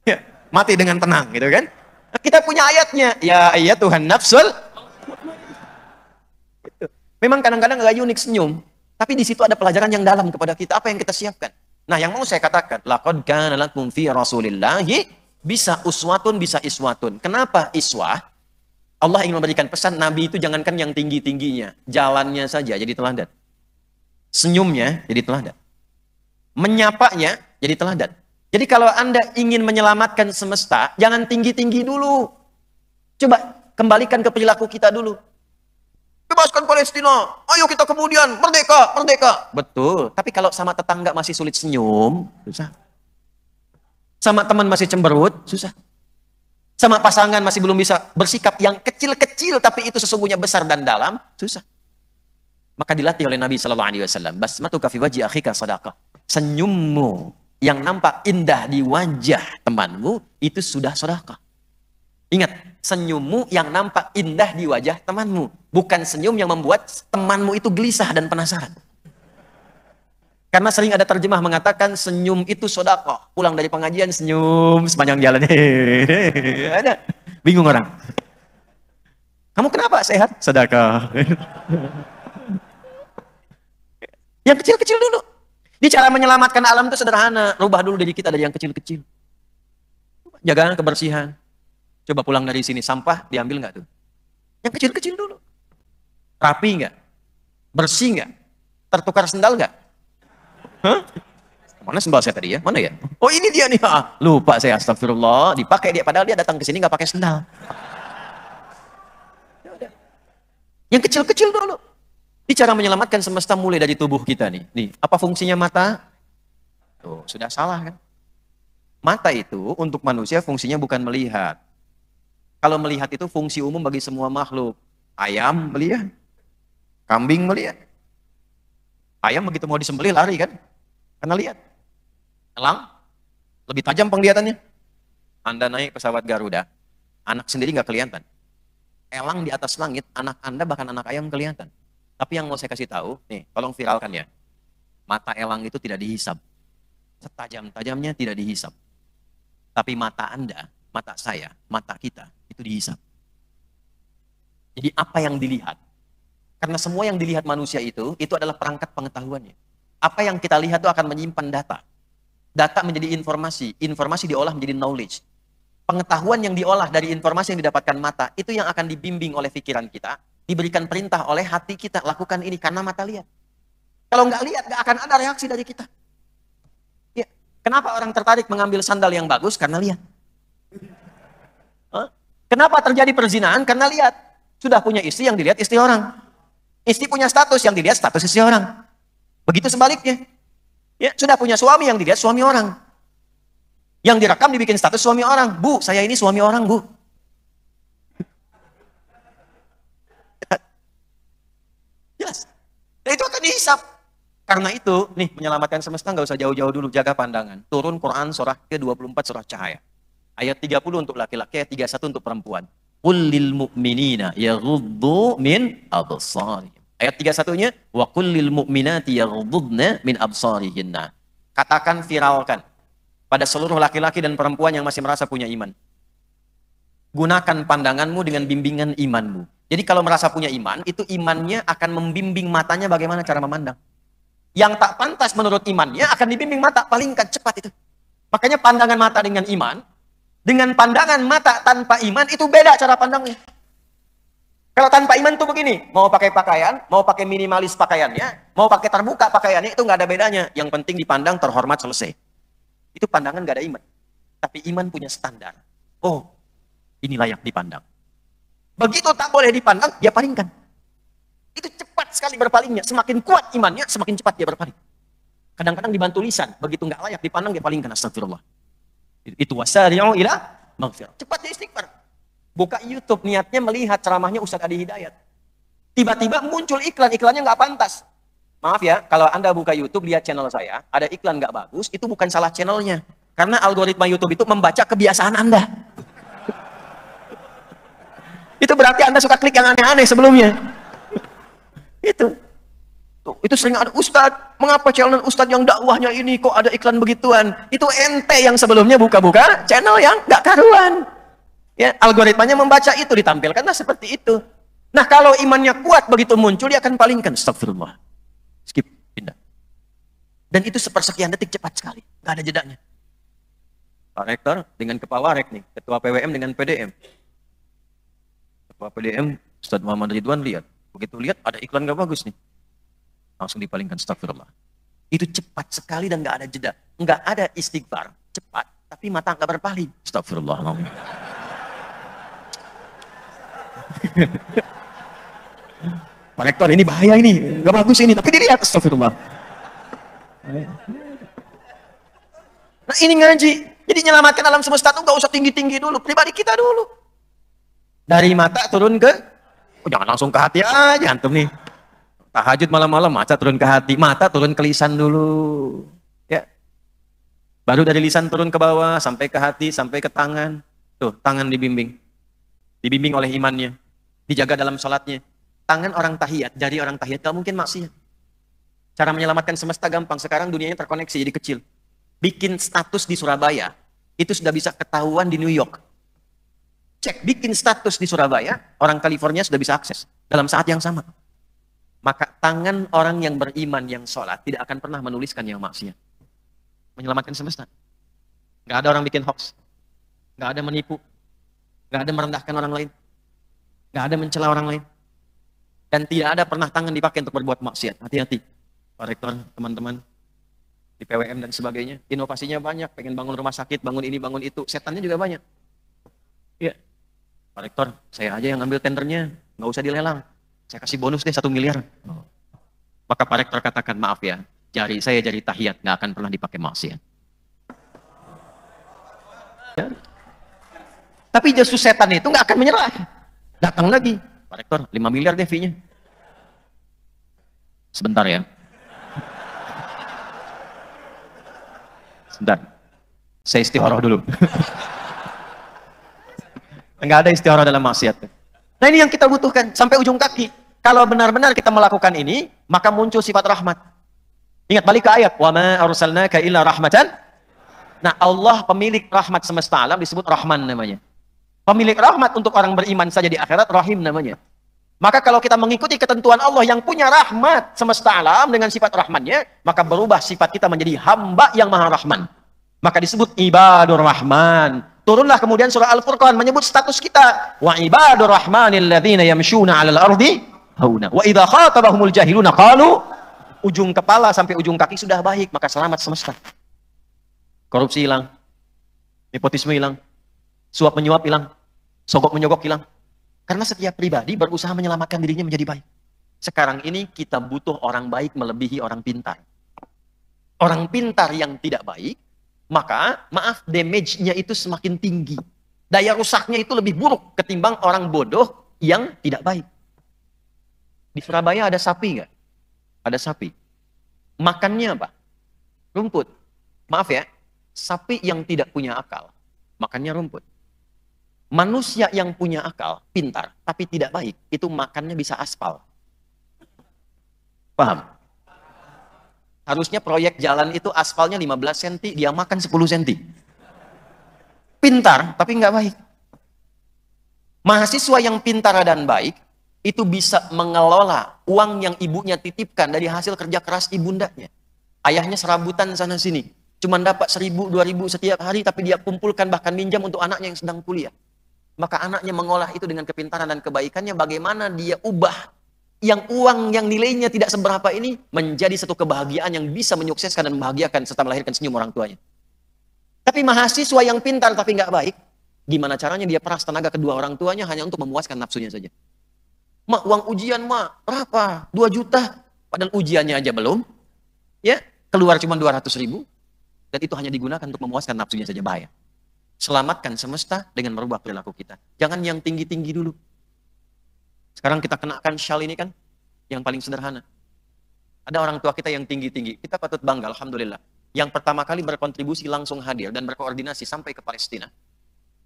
Ya, mati dengan tenang gitu kan. Nah, kita punya ayatnya, ya iya Tuhan nafsul. Gitu. Memang kadang-kadang nggak unik senyum, tapi di situ ada pelajaran yang dalam kepada kita, apa yang kita siapkan. Nah, yang mau saya katakan, laqad kana lakum fi Rasulillahi bisa uswatun, bisa iswatun. Kenapa iswah? Allah ingin memberikan pesan, Nabi itu jangankan yang tinggi-tingginya, jalannya saja jadi teladan. Senyumnya jadi teladan. Menyapanya jadi teladan. Jadi kalau Anda ingin menyelamatkan semesta, jangan tinggi-tinggi dulu. Coba kembalikan ke perilaku kita dulu. Bebaskan Palestina, ayo kita kemudian merdeka, merdeka. Betul, tapi kalau sama tetangga masih sulit senyum, susah. Sama teman masih cemberut, susah. Sama pasangan masih belum bisa bersikap yang kecil-kecil, tapi itu sesungguhnya besar dan dalam, susah. Maka dilatih oleh Nabi SAW, basmatuka fi wajhi akhika sadaqah. Senyummu yang nampak indah di wajah temanmu, itu sudah sedekah. Ingat, senyummu yang nampak indah di wajah temanmu. Bukan senyum yang membuat temanmu itu gelisah dan penasaran. Karena sering ada terjemah mengatakan senyum itu sedekah. Pulang dari pengajian senyum sepanjang jalan. Ada. Bingung orang. Kamu kenapa sehat? Sedekah. Yang kecil-kecil dulu. Di cara menyelamatkan alam itu sederhana. Rubah dulu diri kita dari yang kecil-kecil. Jaga kebersihan. Coba pulang dari sini, sampah diambil nggak tuh? Yang kecil-kecil dulu. Rapi nggak? Bersih nggak? Tertukar sendal nggak? Hah? Mana sendal saya tadi ya? Mana ya? Oh ini dia nih. Lupa saya, astagfirullah. Dipakai dia, padahal dia datang ke sini nggak pakai sendal. Yang kecil-kecil dulu. Ini cara menyelamatkan semesta mulai dari tubuh kita nih. Nih, apa fungsinya mata? Tuh, sudah salah kan? Mata itu untuk manusia fungsinya bukan melihat. Kalau melihat itu fungsi umum bagi semua makhluk. Ayam melihat, kambing melihat. Ayam begitu mau disembelih lari kan? Karena lihat. Elang lebih tajam penglihatannya. Anda naik pesawat Garuda, anak sendiri nggak kelihatan. Elang di atas langit, anak Anda bahkan anak ayam kelihatan. Tapi yang mau saya kasih tahu, nih, tolong viralkan ya. Mata elang itu tidak dihisap. Setajam-tajamnya tidak dihisap. Tapi mata Anda, mata saya, mata kita, itu dihisap. Jadi apa yang dilihat? Karena semua yang dilihat manusia itu adalah perangkat pengetahuannya. Apa yang kita lihat itu akan menyimpan data. Data menjadi informasi, informasi diolah menjadi knowledge. Pengetahuan yang diolah dari informasi yang didapatkan mata, itu yang akan dibimbing oleh pikiran kita, diberikan perintah oleh hati kita, lakukan ini karena mata lihat. Kalau nggak lihat, nggak akan ada reaksi dari kita. Ya. Kenapa orang tertarik mengambil sandal yang bagus? Karena lihat. Kenapa terjadi perzinahan? Karena lihat. Sudah punya istri, yang dilihat istri orang. Istri punya status, yang dilihat status istri orang. Begitu sebaliknya. Ya, sudah punya suami, yang dilihat suami orang. Yang direkam dibikin status suami orang. Bu, saya ini suami orang, Bu. Jelas. Dan itu akan dihisap. Karena itu, nih, menyelamatkan semesta nggak usah jauh-jauh dulu, jaga pandangan. Turun Quran surah ke-24 surah Cahaya. Ayat 30 untuk laki-laki, ayat 31 untuk perempuan. Qul lil mu'minina yaghuddu min absarihim. Ayat 31-nya, wa qul lil mu'minati yaghuddna min absarihinna. Katakan, viralkan pada seluruh laki-laki dan perempuan yang masih merasa punya iman. Gunakan pandanganmu dengan bimbingan imanmu. Jadi kalau merasa punya iman, itu imannya akan membimbing matanya bagaimana cara memandang. Yang tak pantas menurut imannya akan dibimbing mata, palingkan cepat itu. Makanya pandangan mata dengan iman, dengan pandangan mata tanpa iman itu beda cara pandangnya. Kalau tanpa iman tuh begini, mau pakai pakaian, mau pakai minimalis pakaiannya, mau pakai terbuka pakaiannya, itu nggak ada bedanya. Yang penting dipandang terhormat selesai. Itu pandangan nggak ada iman. Tapi iman punya standar. Oh, ini layak dipandang. Begitu tak boleh dipandang, dia palingkan. Itu cepat sekali berpalingnya. Semakin kuat imannya, semakin cepat dia berpaling. Kadang-kadang dibantu lisan. Begitu nggak layak dipandang, dia palingkan. Astagfirullah. Itu wasari'u ila maghfirah. Cepat dia istighfar. Buka YouTube, niatnya melihat ceramahnya Ustadz Adi Hidayat. Tiba-tiba muncul iklan, iklannya nggak pantas. Maaf ya, kalau Anda buka YouTube, lihat channel saya, ada iklan nggak bagus, itu bukan salah channelnya. Karena algoritma YouTube itu membaca kebiasaan Anda. Itu berarti Anda suka klik yang aneh-aneh sebelumnya. Itu. Itu sering ada, Ustadz, mengapa channel Ustadz yang dakwahnya ini kok ada iklan begituan? Itu ente yang sebelumnya buka-buka channel yang nggak karuan. Ya, algoritmanya membaca itu, ditampilkanlah seperti itu. Nah, kalau imannya kuat begitu muncul, dia akan palingkan. Astagfirullah. Skip, pindah. Dan itu sepersekian detik, cepat sekali. Nggak ada jedanya. Pak Rektor dengan Kepala Rek nih, Ketua PWM dengan PDM. Ketua PDM, Ustadz Muhammad Ridwan lihat. Begitu lihat, ada iklan nggak bagus nih. Langsung dipalingkan, astagfirullah. Itu cepat sekali dan nggak ada jeda. Nggak ada istighfar, cepat. Tapi mata nggak berpaling. Astagfirullah. Pak Rektor, ini bahaya ini, nggak bagus ini, tapi dilihat, astagfirullah. Nah ini ngaji, jadi nyelamatkan alam semesta itu nggak usah tinggi-tinggi dulu, pribadi kita dulu. Dari mata turun ke, jangan langsung ke hati aja antum nih. Tahajud malam-malam, mata turun ke hati, mata turun ke lisan dulu. Ya. Baru dari lisan turun ke bawah, sampai ke hati, sampai ke tangan. Tuh, tangan dibimbing. Dibimbing oleh imannya. Dijaga dalam sholatnya. Tangan orang tahiyat, jari orang tahiyat, gak mungkin maksiat. Cara menyelamatkan semesta gampang. Sekarang dunianya terkoneksi, jadi kecil. Bikin status di Surabaya, itu sudah bisa ketahuan di New York. Cek, bikin status di Surabaya, orang California sudah bisa akses. Dalam saat yang sama. Maka tangan orang yang beriman, yang sholat, tidak akan pernah menuliskan yang maksiat. Menyelamatkan semesta. Gak ada orang bikin hoax. Gak ada menipu. Gak ada merendahkan orang lain. Gak ada mencela orang lain. Dan tidak ada pernah tangan dipakai untuk berbuat maksiat. Hati-hati. Pak Rektor, teman-teman, di PWM dan sebagainya. Inovasinya banyak. Pengen bangun rumah sakit, bangun ini, bangun itu. Setannya juga banyak. Iya. Pak Rektor, saya aja yang ambil tendernya. Nggak usah dilelang. Saya kasih bonus deh 1 miliar. Maka Pak Rektor katakan, maaf ya. Jari saya jari tahiyat. Nggak akan pernah dipakai maksiat. Ya. Tapi justru setan itu nggak akan menyerah. Datang lagi. Pak Rektor, 5 miliar deh fee-nya. Sebentar ya. Sebentar. Saya istikharah dulu. Enggak ada istikharah dalam maksiat. Nah ini yang kita butuhkan. Sampai ujung kaki. Kalau benar-benar kita melakukan ini, maka muncul sifat rahmat. Ingat balik ke ayat. Wa ma arsalnaka illa rahmatan. Nah Allah pemilik rahmat semesta alam disebut Rahman namanya. Pemilik rahmat untuk orang beriman saja di akhirat, Rahim namanya. Maka kalau kita mengikuti ketentuan Allah yang punya rahmat semesta alam dengan sifat rahmannya, maka berubah sifat kita menjadi hamba yang maha rahman. Maka disebut ibadur rahman. Turunlah kemudian surah Al-Furqan menyebut status kita. Wa ibadur rahmanil ladzina yamshuna 'alal ardi hauna. Wa idza khatabahumul jahiluna qalu, ujung kepala sampai ujung kaki sudah baik, maka selamat semesta. Korupsi hilang. Nepotisme hilang. Suap menyuap hilang. Sogok menyogok hilang. Karena setiap pribadi berusaha menyelamatkan dirinya menjadi baik. Sekarang ini kita butuh orang baik melebihi orang pintar. Orang pintar yang tidak baik, maka maaf, damage-nya itu semakin tinggi. Daya rusaknya itu lebih buruk ketimbang orang bodoh yang tidak baik. Di Surabaya ada sapi nggak? Ada sapi. Makannya apa? Rumput. Maaf ya, sapi yang tidak punya akal, makannya rumput. Manusia yang punya akal, pintar, tapi tidak baik, itu makannya bisa aspal. Paham? Harusnya proyek jalan itu aspalnya 15 cm, dia makan 10 cm. Pintar, tapi nggak baik. Mahasiswa yang pintar dan baik, itu bisa mengelola uang yang ibunya titipkan dari hasil kerja keras ibundanya. Ayahnya serabutan sana-sini. Cuman dapat 1.000, 2.000 setiap hari, tapi dia kumpulkan bahkan minjam untuk anaknya yang sedang kuliah. Maka anaknya mengolah itu dengan kepintaran dan kebaikannya, bagaimana dia ubah yang uang yang nilainya tidak seberapa ini menjadi satu kebahagiaan yang bisa menyukseskan dan membahagiakan serta melahirkan senyum orang tuanya. Tapi mahasiswa yang pintar tapi nggak baik, gimana caranya dia peras tenaga kedua orang tuanya hanya untuk memuaskan nafsunya saja. Mak, uang ujian mak, berapa? 2 juta. Padahal ujiannya aja belum. Ya, keluar cuma 200.000. Dan itu hanya digunakan untuk memuaskan nafsunya saja, bahaya. Selamatkan semesta dengan merubah perilaku kita. Jangan yang tinggi-tinggi dulu. Sekarang kita kenakan syal ini kan, yang paling sederhana. Ada orang tua kita yang tinggi-tinggi. Kita patut bangga, alhamdulillah. Yang pertama kali berkontribusi langsung hadir dan berkoordinasi sampai ke Palestina.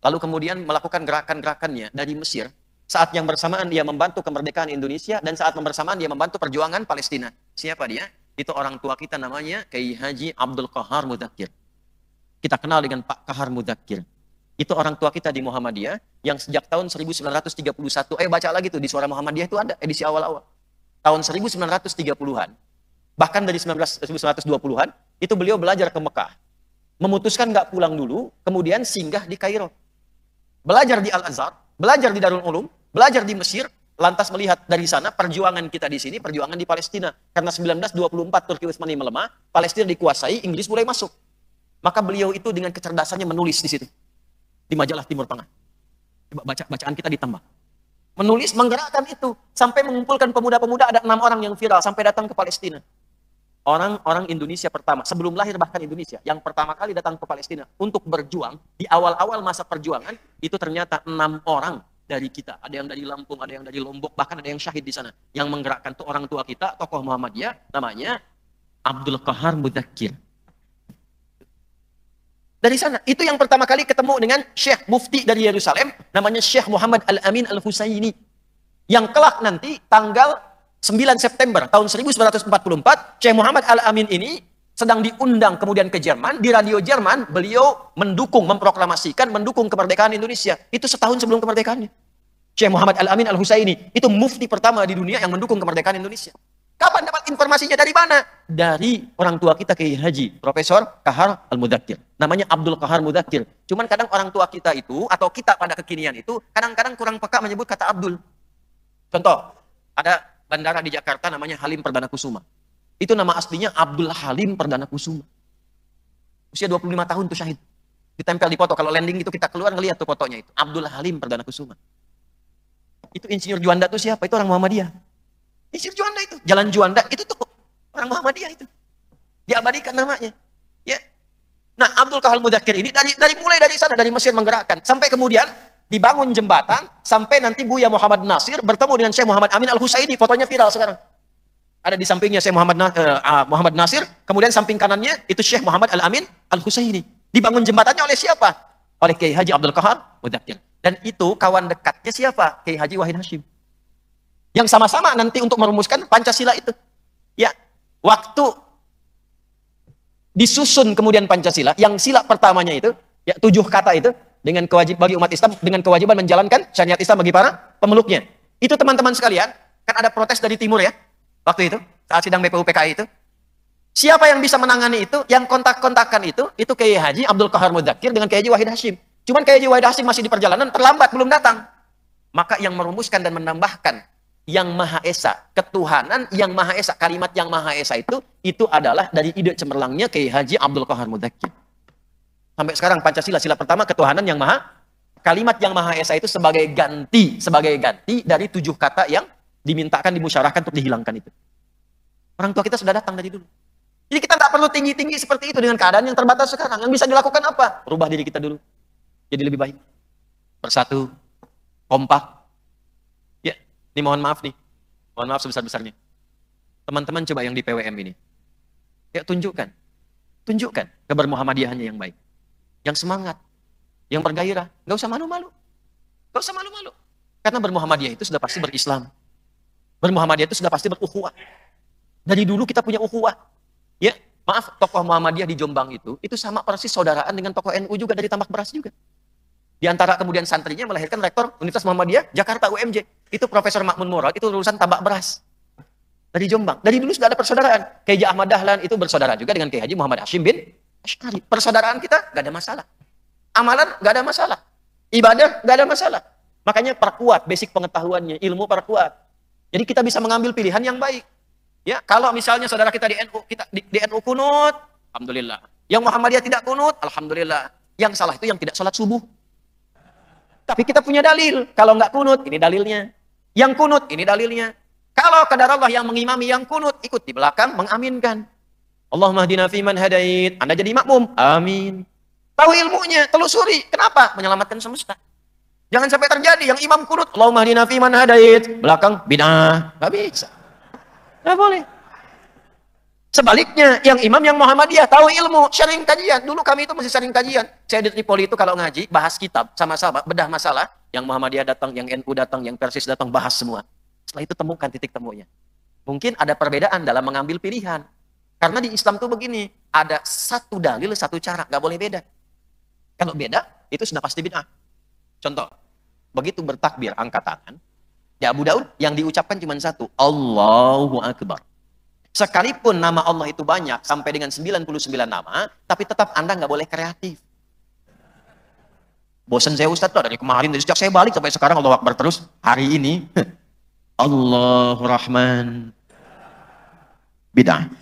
Lalu kemudian melakukan gerakan-gerakannya dari Mesir. Saat yang bersamaan dia membantu kemerdekaan Indonesia, dan saat yang bersamaan dia membantu perjuangan Palestina. Siapa dia? Itu orang tua kita namanya Kiai Haji Abdul Qahar Mudzakkir. Kita kenal dengan Pak Qahar Mudzakkir. Itu orang tua kita di Muhammadiyah yang sejak tahun 1931. Baca lagi tuh di Suara Muhammadiyah itu ada edisi awal-awal. Tahun 1930-an. Bahkan dari 1920-an itu beliau belajar ke Mekah. Memutuskan nggak pulang dulu, kemudian singgah di Kairo. Belajar di Al-Azhar, belajar di Darul Ulum, belajar di Mesir. Lantas melihat dari sana perjuangan kita di sini, perjuangan di Palestina. Karena 1924 Turki Utsmani melemah, Palestina dikuasai, Inggris mulai masuk. Maka beliau itu dengan kecerdasannya menulis di situ. Di majalah Timur Tengah. Coba bacaan kita ditambah. Menulis, menggerakkan itu. Sampai mengumpulkan pemuda-pemuda, ada 6 orang yang viral, sampai datang ke Palestina. Orang-orang Indonesia pertama, sebelum lahir bahkan Indonesia, yang pertama kali datang ke Palestina untuk berjuang, di awal-awal masa perjuangan, itu ternyata 6 orang dari kita. Ada yang dari Lampung, ada yang dari Lombok, bahkan ada yang syahid di sana. Yang menggerakkan tuh orang tua kita, tokoh Muhammadiyah, namanya Abdul Qahar Mudzakkir. Dari sana, itu yang pertama kali ketemu dengan Syekh Mufti dari Yerusalem, namanya Syekh Muhammad Al-Amin Al-Husaini. Yang kelak nanti, tanggal 9 September tahun 1944, Syekh Muhammad Al-Amin ini sedang diundang kemudian ke Jerman, di radio Jerman, beliau mendukung, memproklamasikan, mendukung kemerdekaan Indonesia. Itu setahun sebelum kemerdekaannya. Syekh Muhammad Al-Amin Al-Husaini, itu mufti pertama di dunia yang mendukung kemerdekaan Indonesia. Kapan dapat informasinya? Dari mana? Dari orang tua kita, Kiai Haji Profesor Qahar Al-Mudzakkir. Namanya Abdul Qahar Mudzakkir. Cuman kadang orang tua kita itu, atau kita pada kekinian itu, kadang-kadang kurang peka menyebut kata Abdul. Contoh, ada bandara di Jakarta namanya Halim Perdana Kusuma. Itu nama aslinya Abdul Halim Perdana Kusuma. Usia 25 tahun tuh syahid. Ditempel di foto. Kalau landing itu kita keluar ngelihat tuh fotonya itu. Abdul Halim Perdana Kusuma. Itu Insinyur Juanda tuh siapa? Itu orang Muhammadiyah. Insinyur Juanda itu. Jalan Juanda itu tuh orang Muhammadiyah itu. Diabadikan namanya. Ya. Nah, Abdul Qahar Mudzakkir ini mulai dari sana, dari Mesir menggerakkan. Sampai kemudian dibangun jembatan. Sampai nanti Buya Muhammad Nasir bertemu dengan Syekh Muhammad Amin Al-Husaini. Fotonya viral sekarang. Ada di sampingnya Syekh Muhammad Nasir, kemudian samping kanannya itu Syekh Muhammad Al-Amin Al-Husaini. Dibangun jembatannya oleh siapa? Oleh Kiai Haji Abdul Qahar Mudzakkir. Dan itu kawan dekatnya siapa? Kiai Haji Wahid Hashim. Yang sama-sama nanti untuk merumuskan Pancasila itu. Ya, waktu disusun kemudian Pancasila, yang sila pertamanya itu, ya 7 kata itu, dengan kewajiban bagi umat Islam, dengan kewajiban menjalankan syariat Islam bagi para pemeluknya. Itu teman-teman sekalian, kan ada protes dari timur ya. Waktu itu, saat sidang BPUPKI itu, siapa yang bisa menangani itu, yang kontak-kontakan itu Kiai Haji Abdul Qahar Mudzakkir dengan Kiai Haji Wahid Hashim. Cuman Kiai Haji Wahid Hashim masih di perjalanan, terlambat, belum datang. Maka yang merumuskan dan menambahkan yang Maha Esa, ketuhanan yang Maha Esa, kalimat yang Maha Esa itu adalah dari ide cemerlangnya Kiai Haji Abdul Qahar Mudzakkir. Sampai sekarang Pancasila, sila pertama ketuhanan yang Maha, kalimat yang Maha Esa itu sebagai ganti dari 7 kata yang dimintakan, dimusyawarahkan untuk dihilangkan itu. Orang tua kita sudah datang dari dulu. Jadi kita nggak perlu tinggi-tinggi seperti itu dengan keadaan yang terbatas sekarang. Yang bisa dilakukan apa? Rubah diri kita dulu. Jadi lebih baik. Bersatu, kompak. Ya, ini mohon maaf nih. Mohon maaf sebesar-besarnya. Teman-teman coba yang di PWM ini. Ya, tunjukkan kebermuhammadiyahannya yang baik. Yang semangat. Yang bergairah. Nggak usah malu-malu. Nggak usah malu-malu. Karena bermuhammadiyah itu sudah pasti berislam. Bermuhammadiyah itu sudah pasti berukhuwah. Dari dulu kita punya ukhuwah. Ya, maaf, tokoh Muhammadiyah di Jombang itu sama persis saudaraan dengan tokoh NU juga dari Tambak Beras juga. Di antara kemudian santrinya melahirkan rektor Universitas Muhammadiyah Jakarta UMJ. Itu Profesor Makmun Murad, itu lulusan Tambak Beras. Dari Jombang. Dari dulu sudah ada persaudaraan. Kiai Haji Ahmad Dahlan itu bersaudara juga dengan Kiai Haji Muhammad Hashim bin Asy'ari. Persaudaraan kita nggak ada masalah. Amalan nggak ada masalah. Ibadah nggak ada masalah. Makanya perkuat basic pengetahuannya, ilmu perkuat. Jadi kita bisa mengambil pilihan yang baik. Ya, kalau misalnya saudara kita di NU, kita di NU kunut, alhamdulillah. Yang Muhammadiyah tidak kunut, alhamdulillah. Yang salah itu yang tidak sholat subuh. Tapi kita punya dalil. Kalau nggak kunut, ini dalilnya. Yang kunut, ini dalilnya. Kalau kadar Allah yang mengimami yang kunut, ikut di belakang mengaminkan. Allahumma hdina fiman hadait. Anda jadi makmum. Amin. Tahu ilmunya, telusuri. Kenapa? Menyelamatkan semesta. Jangan sampai terjadi yang imam kunut. Allahumma hdina fiman hadait. Belakang, bid'ah. Nggak bisa. Nggak boleh. Sebaliknya, yang imam yang Muhammadiyah tahu ilmu, sharing kajian. Dulu kami itu masih sharing kajian. Saya di Tripoli itu kalau ngaji, bahas kitab sama-sama, bedah masalah. Yang Muhammadiyah datang, yang NU datang, yang Persis datang, bahas semua. Setelah itu temukan titik temunya. Mungkin ada perbedaan dalam mengambil pilihan. Karena di Islam itu begini, ada satu dalil, satu cara, nggak boleh beda. Kalau beda, itu sudah pasti bid'ah. Contoh, begitu bertakbir, angkat tangan. Di Abu Daud, yang diucapkan cuma satu, Allahu Akbar. Sekalipun nama Allah itu banyak, sampai dengan 99 nama, tapi tetap Anda nggak boleh kreatif. Bosan saya Ustadz, dari kemarin, dari sejak saya balik sampai sekarang Allahu Akbar terus. Hari ini, Allahu Rahman. Bid'ah.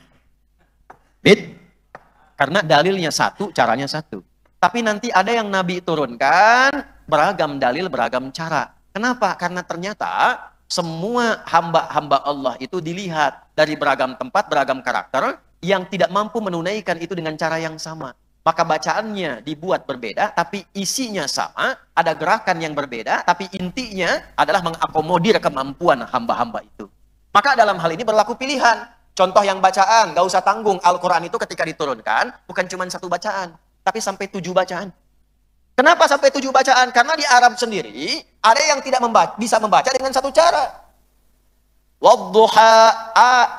Karena dalilnya satu, caranya satu. Tapi nanti ada yang Nabi turunkan, beragam dalil, beragam cara. Kenapa? Karena ternyata semua hamba-hamba Allah itu dilihat dari beragam tempat, beragam karakter, yang tidak mampu menunaikan itu dengan cara yang sama. Maka bacaannya dibuat berbeda, tapi isinya sama, ada gerakan yang berbeda, tapi intinya adalah mengakomodir kemampuan hamba-hamba itu. Maka dalam hal ini berlaku pilihan. Contoh yang bacaan, gak usah tanggung. Al-Quran itu ketika diturunkan, bukan cuma satu bacaan, tapi sampai 7 bacaan. Kenapa sampai 7 bacaan? Karena di Arab sendiri, ada yang tidak bisa membaca dengan satu cara. Wadduha,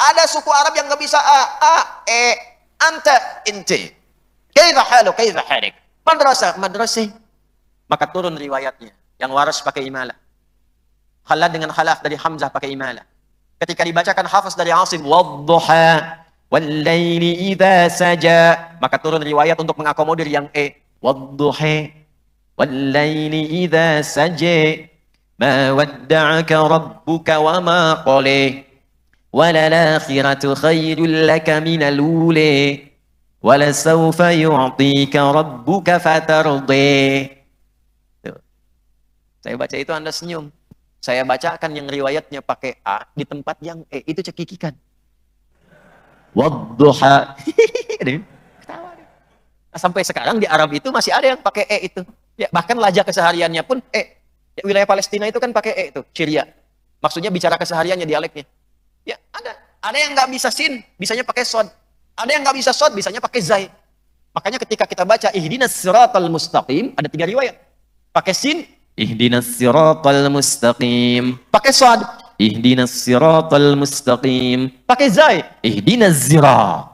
ada suku Arab yang gak bisa anta, inti. Kaifa halu, kaifa harik. Madrasah, madrasih. Maka turun riwayatnya. Yang waras pakai imalah. Khalad dengan khalaf dari Hamzah pakai imalah. Ketika dibacakan Hafiz dari Asim, wadduha, wallaili idha saja. Maka turun riwayat untuk mengakomodir yang wadduha, wallaili idha saja. Ma wadda'aka rabbuka wa ma qali. Walalakhiratu khairul laka minal uli. Walasawfa yu'tika rabbuka fatardi. Saya baca itu Anda senyum. Saya bacakan yang riwayatnya pakai A di tempat yang itu cekikikan. Wadduha. Sampai sekarang di Arab itu masih ada yang pakai itu. Ya, bahkan lajah kesehariannya pun Ya, wilayah Palestina itu kan pakai itu, Syria. Maksudnya bicara kesehariannya, dialeknya. Ya, ada. Ada yang nggak bisa sin, bisanya pakai sod. Ada yang nggak bisa sod, bisanya pakai zai. Makanya ketika kita baca ihdinas siratal mustaqim, ada 3 riwayat. Pakai sin, ihdinas siratal mustaqim. Pakai sod, ihdinas siratal mustaqim. Pakai zai, ihdinas zirat.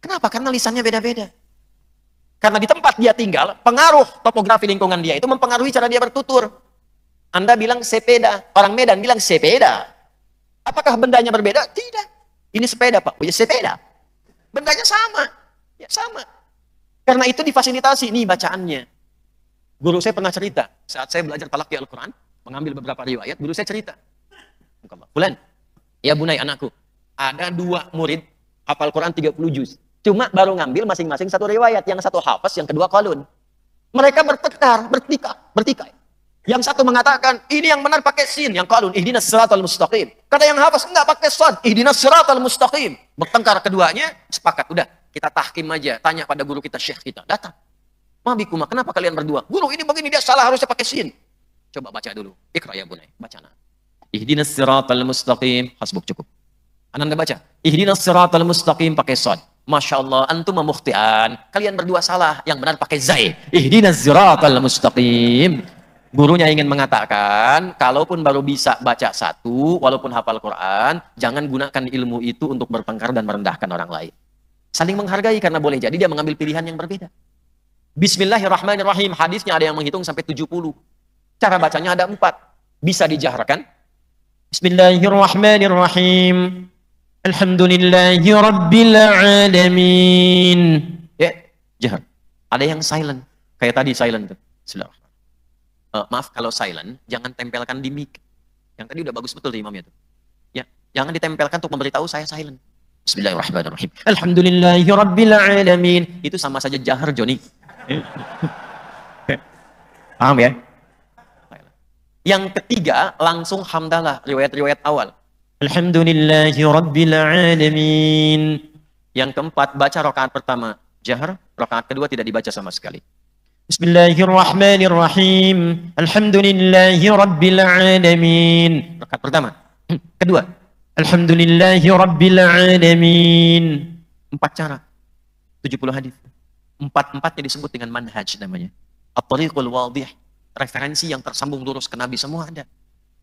Kenapa? Karena lisannya beda-beda. Karena di tempat dia tinggal, pengaruh topografi lingkungan dia itu mempengaruhi cara dia bertutur. Anda bilang sepeda, orang Medan bilang sepeda. Apakah bendanya berbeda? Tidak. Ini sepeda, Pak. Oh ya sepeda. Bendanya sama. Ya sama. Karena itu difasilitasi. Nih bacaannya. Guru saya pernah cerita. Saat saya belajar talaqi Al-Quran, mengambil beberapa riwayat, guru saya cerita. Bulan, ya bunai anakku. Ada 2 murid, hafal Quran 30 juz. Cuma baru ngambil masing-masing 1 riwayat. Yang satu hafaz, yang kedua qalun. Mereka bertekar, bertikai. Yang satu mengatakan, ini yang benar pakai sin, yang qalun, ihdinas siratal mustaqim. Kata yang hafaz, enggak pakai shad, ihdinas siratal mustaqim. Bertengkar keduanya, sepakat. Udah, kita tahkim aja. Tanya pada guru kita, syekh kita. Datang. Mabikuma, kenapa kalian berdua? Guru ini begini, dia salah, harusnya pakai sin. Coba baca dulu. Iqra ya bunai, bacana. Ihdinas siratal mustaqim. Hasbuk, cukup. Anda baca. Ihdinas siratal mustaqim pakai shad. Masya Allah, antum mukhtian. Kalian berdua salah, yang benar pakai zai. Ihdinas siratal mustaqim. Gurunya ingin mengatakan, kalaupun baru bisa baca 1, walaupun hafal Quran, jangan gunakan ilmu itu untuk bertengkar dan merendahkan orang lain. Saling menghargai, karena boleh jadi dia mengambil pilihan yang berbeda. Bismillahirrahmanirrahim. Hadisnya ada yang menghitung sampai 70. Cara bacanya ada 4. Bisa dijaharkan. Bismillahirrahmanirrahim. Alhamdulillahi Rabbil Alamin. Ya, Jahar. Ada yang silent. Kayak tadi silent tuh. Maaf kalau silent, jangan tempelkan di mic. Yang tadi udah bagus betul tuh imamnya tuh. Ya, jangan ditempelkan untuk memberitahu saya silent. Bismillahirrahmanirrahim. Alhamdulillahirrabbilalamin. Itu sama saja jahar, Joni. Paham ya? Yang ketiga, langsung hamdalah, riwayat-riwayat awal. Alhamdulillahirrabbilalamin. Yang keempat, baca rakaat pertama jahar, rakaat kedua tidak dibaca sama sekali. Bismillahirrahmanirrahim. Alhamdulillahirrabbilalamin. Rakaat pertama. Kedua, Alhamdulillahirrabbilalamin. 4 cara. 70 hadis. 4-4-nya disebut dengan manhaj namanya. At-tariqul wadih. Referensi yang tersambung lurus ke Nabi semua ada.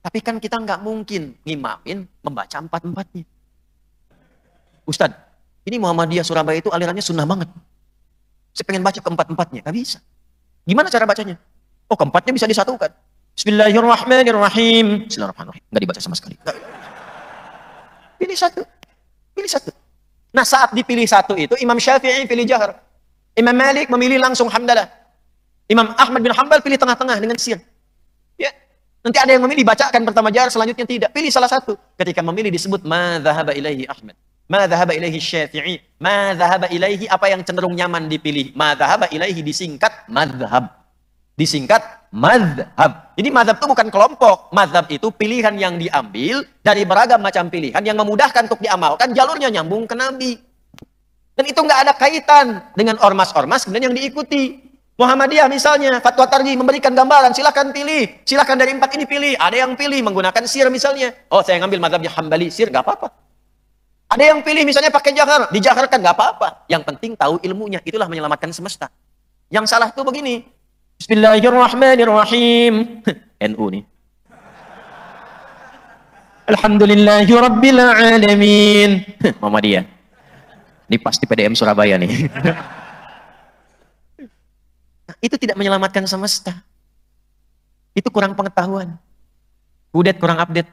Tapi kan kita nggak mungkin ngimamin membaca 4-4-nya. Ustadz, ini Muhammadiyah Surabaya itu alirannya sunnah banget. Saya pengen baca ke-4-4-nya. Nggak bisa. Gimana cara bacanya? Oh, keempatnya bisa disatukan. Bismillahirrahmanirrahim. Bismillahirrahmanirrahim. Nggak dibaca sama sekali. Pilih satu. Pilih satu. Nah, saat dipilih satu itu, Imam Syafi'i pilih jahar. Imam Malik memilih langsung hamdalah. Imam Ahmad bin Hanbal pilih tengah-tengah dengan sir. Ya. Nanti ada yang memilih bacakan pertama jahar, selanjutnya tidak. Pilih salah satu. Ketika memilih disebut ma dhahaba ilaihi Ahmad. Ma dhahaba ilaihi Syafi'i. Ma dhahaba ilaihi apa yang cenderung nyaman dipilih. Ma dhahaba ilaihi disingkat madhab. Disingkat madhab. Jadi madhab itu bukan kelompok. Madhab itu pilihan yang diambil dari beragam macam pilihan yang memudahkan untuk diamalkan, jalurnya nyambung ke Nabi. Dan itu nggak ada kaitan dengan ormas-ormas kemudian yang diikuti. Muhammadiyah misalnya, Fatwa Tarji memberikan gambaran, silahkan pilih. Silahkan dari 4 ini pilih. Ada yang pilih menggunakan sir misalnya. Oh, saya ngambil madhabnya Hambali, sir, nggak apa-apa. Ada yang pilih misalnya pakai jahar, dijaharkan, nggak apa-apa. Yang penting tahu ilmunya, itulah menyelamatkan semesta. Yang salah itu begini. Bismillahirrahmanirrahim. NU nih. Alhamdulillahirrabbilalamin. Muhammadiyah. Ini pasti PDM Surabaya nih. Itu tidak menyelamatkan semesta. Itu kurang pengetahuan. Kudet kurang update.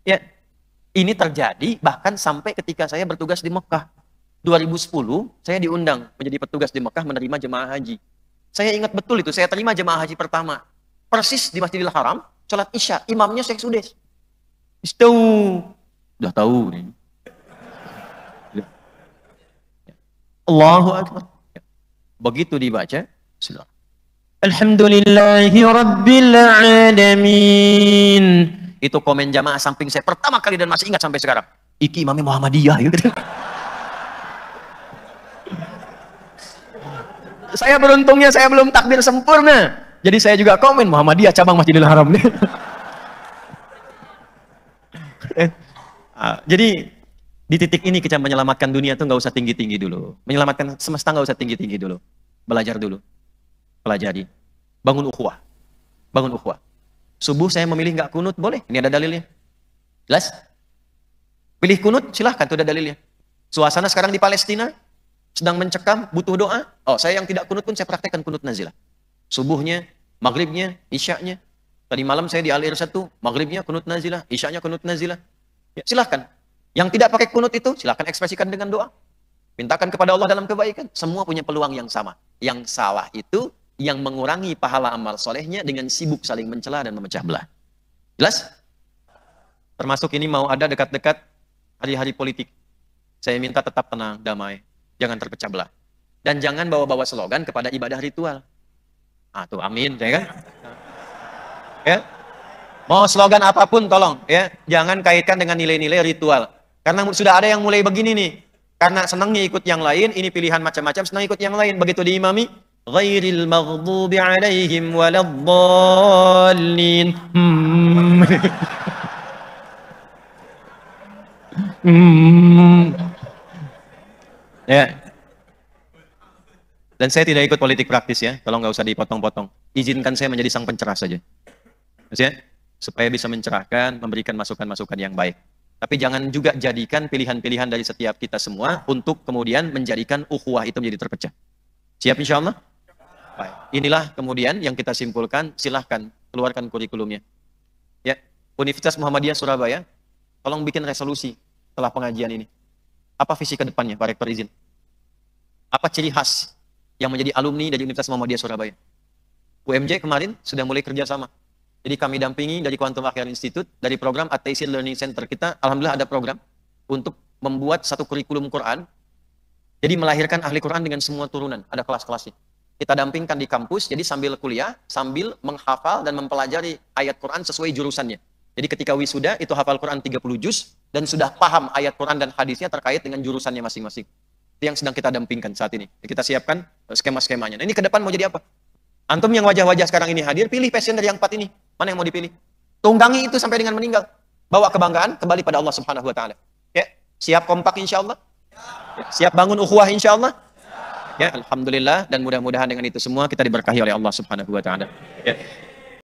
Ya, ini terjadi bahkan sampai ketika saya bertugas di Mekah. 2010, saya diundang menjadi petugas di Mekah menerima jemaah haji. Saya ingat betul itu, saya terima jemaah haji pertama. Persis di Masjidil Haram, sholat Isya, imamnya Syekh Sudes. Tahu. Udah tahu nih. Allahu Akbar. Begitu dibaca, sudah. Alhamdulillahirrabbilalamin. Itu komen jamaah samping saya pertama kali dan masih ingat sampai sekarang. Iki imamnya Muhammadiyah. Gitu. Saya beruntungnya saya belum takbir sempurna. Jadi saya juga komen Muhammadiyah cabang Masjidil Haram. Jadi di titik ini kita menyelamatkan dunia tuh nggak usah tinggi-tinggi dulu. Menyelamatkan semesta nggak usah tinggi-tinggi dulu. Belajar dulu. Pelajari. Bangun ukhuwah. Bangun ukhuwah. Subuh saya memilih nggak kunut, boleh. Ini ada dalilnya. Jelas? Pilih kunut, silahkan, itu ada dalilnya. Suasana sekarang di Palestina, sedang mencekam, butuh doa. Oh, saya yang tidak kunut pun saya praktekkan kunut nazilah. Subuhnya, maghribnya, isya'nya. Tadi malam saya di Al-Ir 1, maghribnya kunut nazilah, isya'nya kunut nazilah. Ya, silahkan. Yang tidak pakai kunut itu, silahkan ekspresikan dengan doa. Mintakan kepada Allah dalam kebaikan. Semua punya peluang yang sama. Yang salah itu, yang mengurangi pahala amal solehnya dengan sibuk saling mencela dan memecah belah. Jelas? Termasuk ini mau ada dekat-dekat hari-hari politik. Saya minta tetap tenang, damai. Jangan terpecah belah. Dan jangan bawa-bawa slogan kepada ibadah ritual. Ah, tuh, amin, ya kan? Ya. Mau slogan apapun tolong, ya. Jangan kaitkan dengan nilai-nilai ritual. Karena sudah ada yang mulai begini nih. Karena senangnya ikut yang lain, ini pilihan macam-macam, senang ikut yang lain. Begitu diimami, ghairil maghdubi alaihim waladdallin. Ya. Dan saya tidak ikut politik praktis ya. Kalau nggak usah dipotong-potong. Izinkan saya menjadi sang pencerah saja. Ya? Supaya bisa mencerahkan, memberikan masukan-masukan yang baik. Tapi jangan juga jadikan pilihan-pilihan dari setiap kita semua untuk kemudian menjadikan ukhuwah itu menjadi terpecah. Siap insya Allah? Baik. Inilah kemudian yang kita simpulkan, silahkan keluarkan kurikulumnya. Ya, Universitas Muhammadiyah Surabaya, tolong bikin resolusi setelah pengajian ini. Apa visi ke depannya, Pak Rektor izin? Apa ciri khas yang menjadi alumni dari Universitas Muhammadiyah Surabaya. UMJ kemarin sudah mulai kerjasama. Jadi kami dampingi dari Quantum Akhyar Institute, dari program At-Taisir Learning Center kita, alhamdulillah ada program untuk membuat satu kurikulum Quran. Jadi melahirkan ahli Quran dengan semua turunan, ada kelas-kelasnya. Kita dampingkan di kampus, jadi sambil kuliah, sambil menghafal dan mempelajari ayat Quran sesuai jurusannya. Jadi ketika wisuda, itu hafal Quran 30 juz, dan sudah paham ayat Quran dan hadisnya terkait dengan jurusannya masing-masing. Itu yang sedang kita dampingkan saat ini. Kita siapkan skema-skemanya. Nah, ini ke depan mau jadi apa? Antum yang wajah-wajah sekarang ini hadir, pilih passion dari yang 4 ini. Mana yang mau dipilih? Tunggangi itu sampai dengan meninggal. Bawa kebanggaan kembali pada Allah Subhanahu wa taala. Ya, siap kompak insyaallah? Ya, siap bangun ukhuwah insyaallah? Ya, alhamdulillah, dan mudah-mudahan dengan itu semua kita diberkahi oleh Allah Subhanahu wa taala. Ya.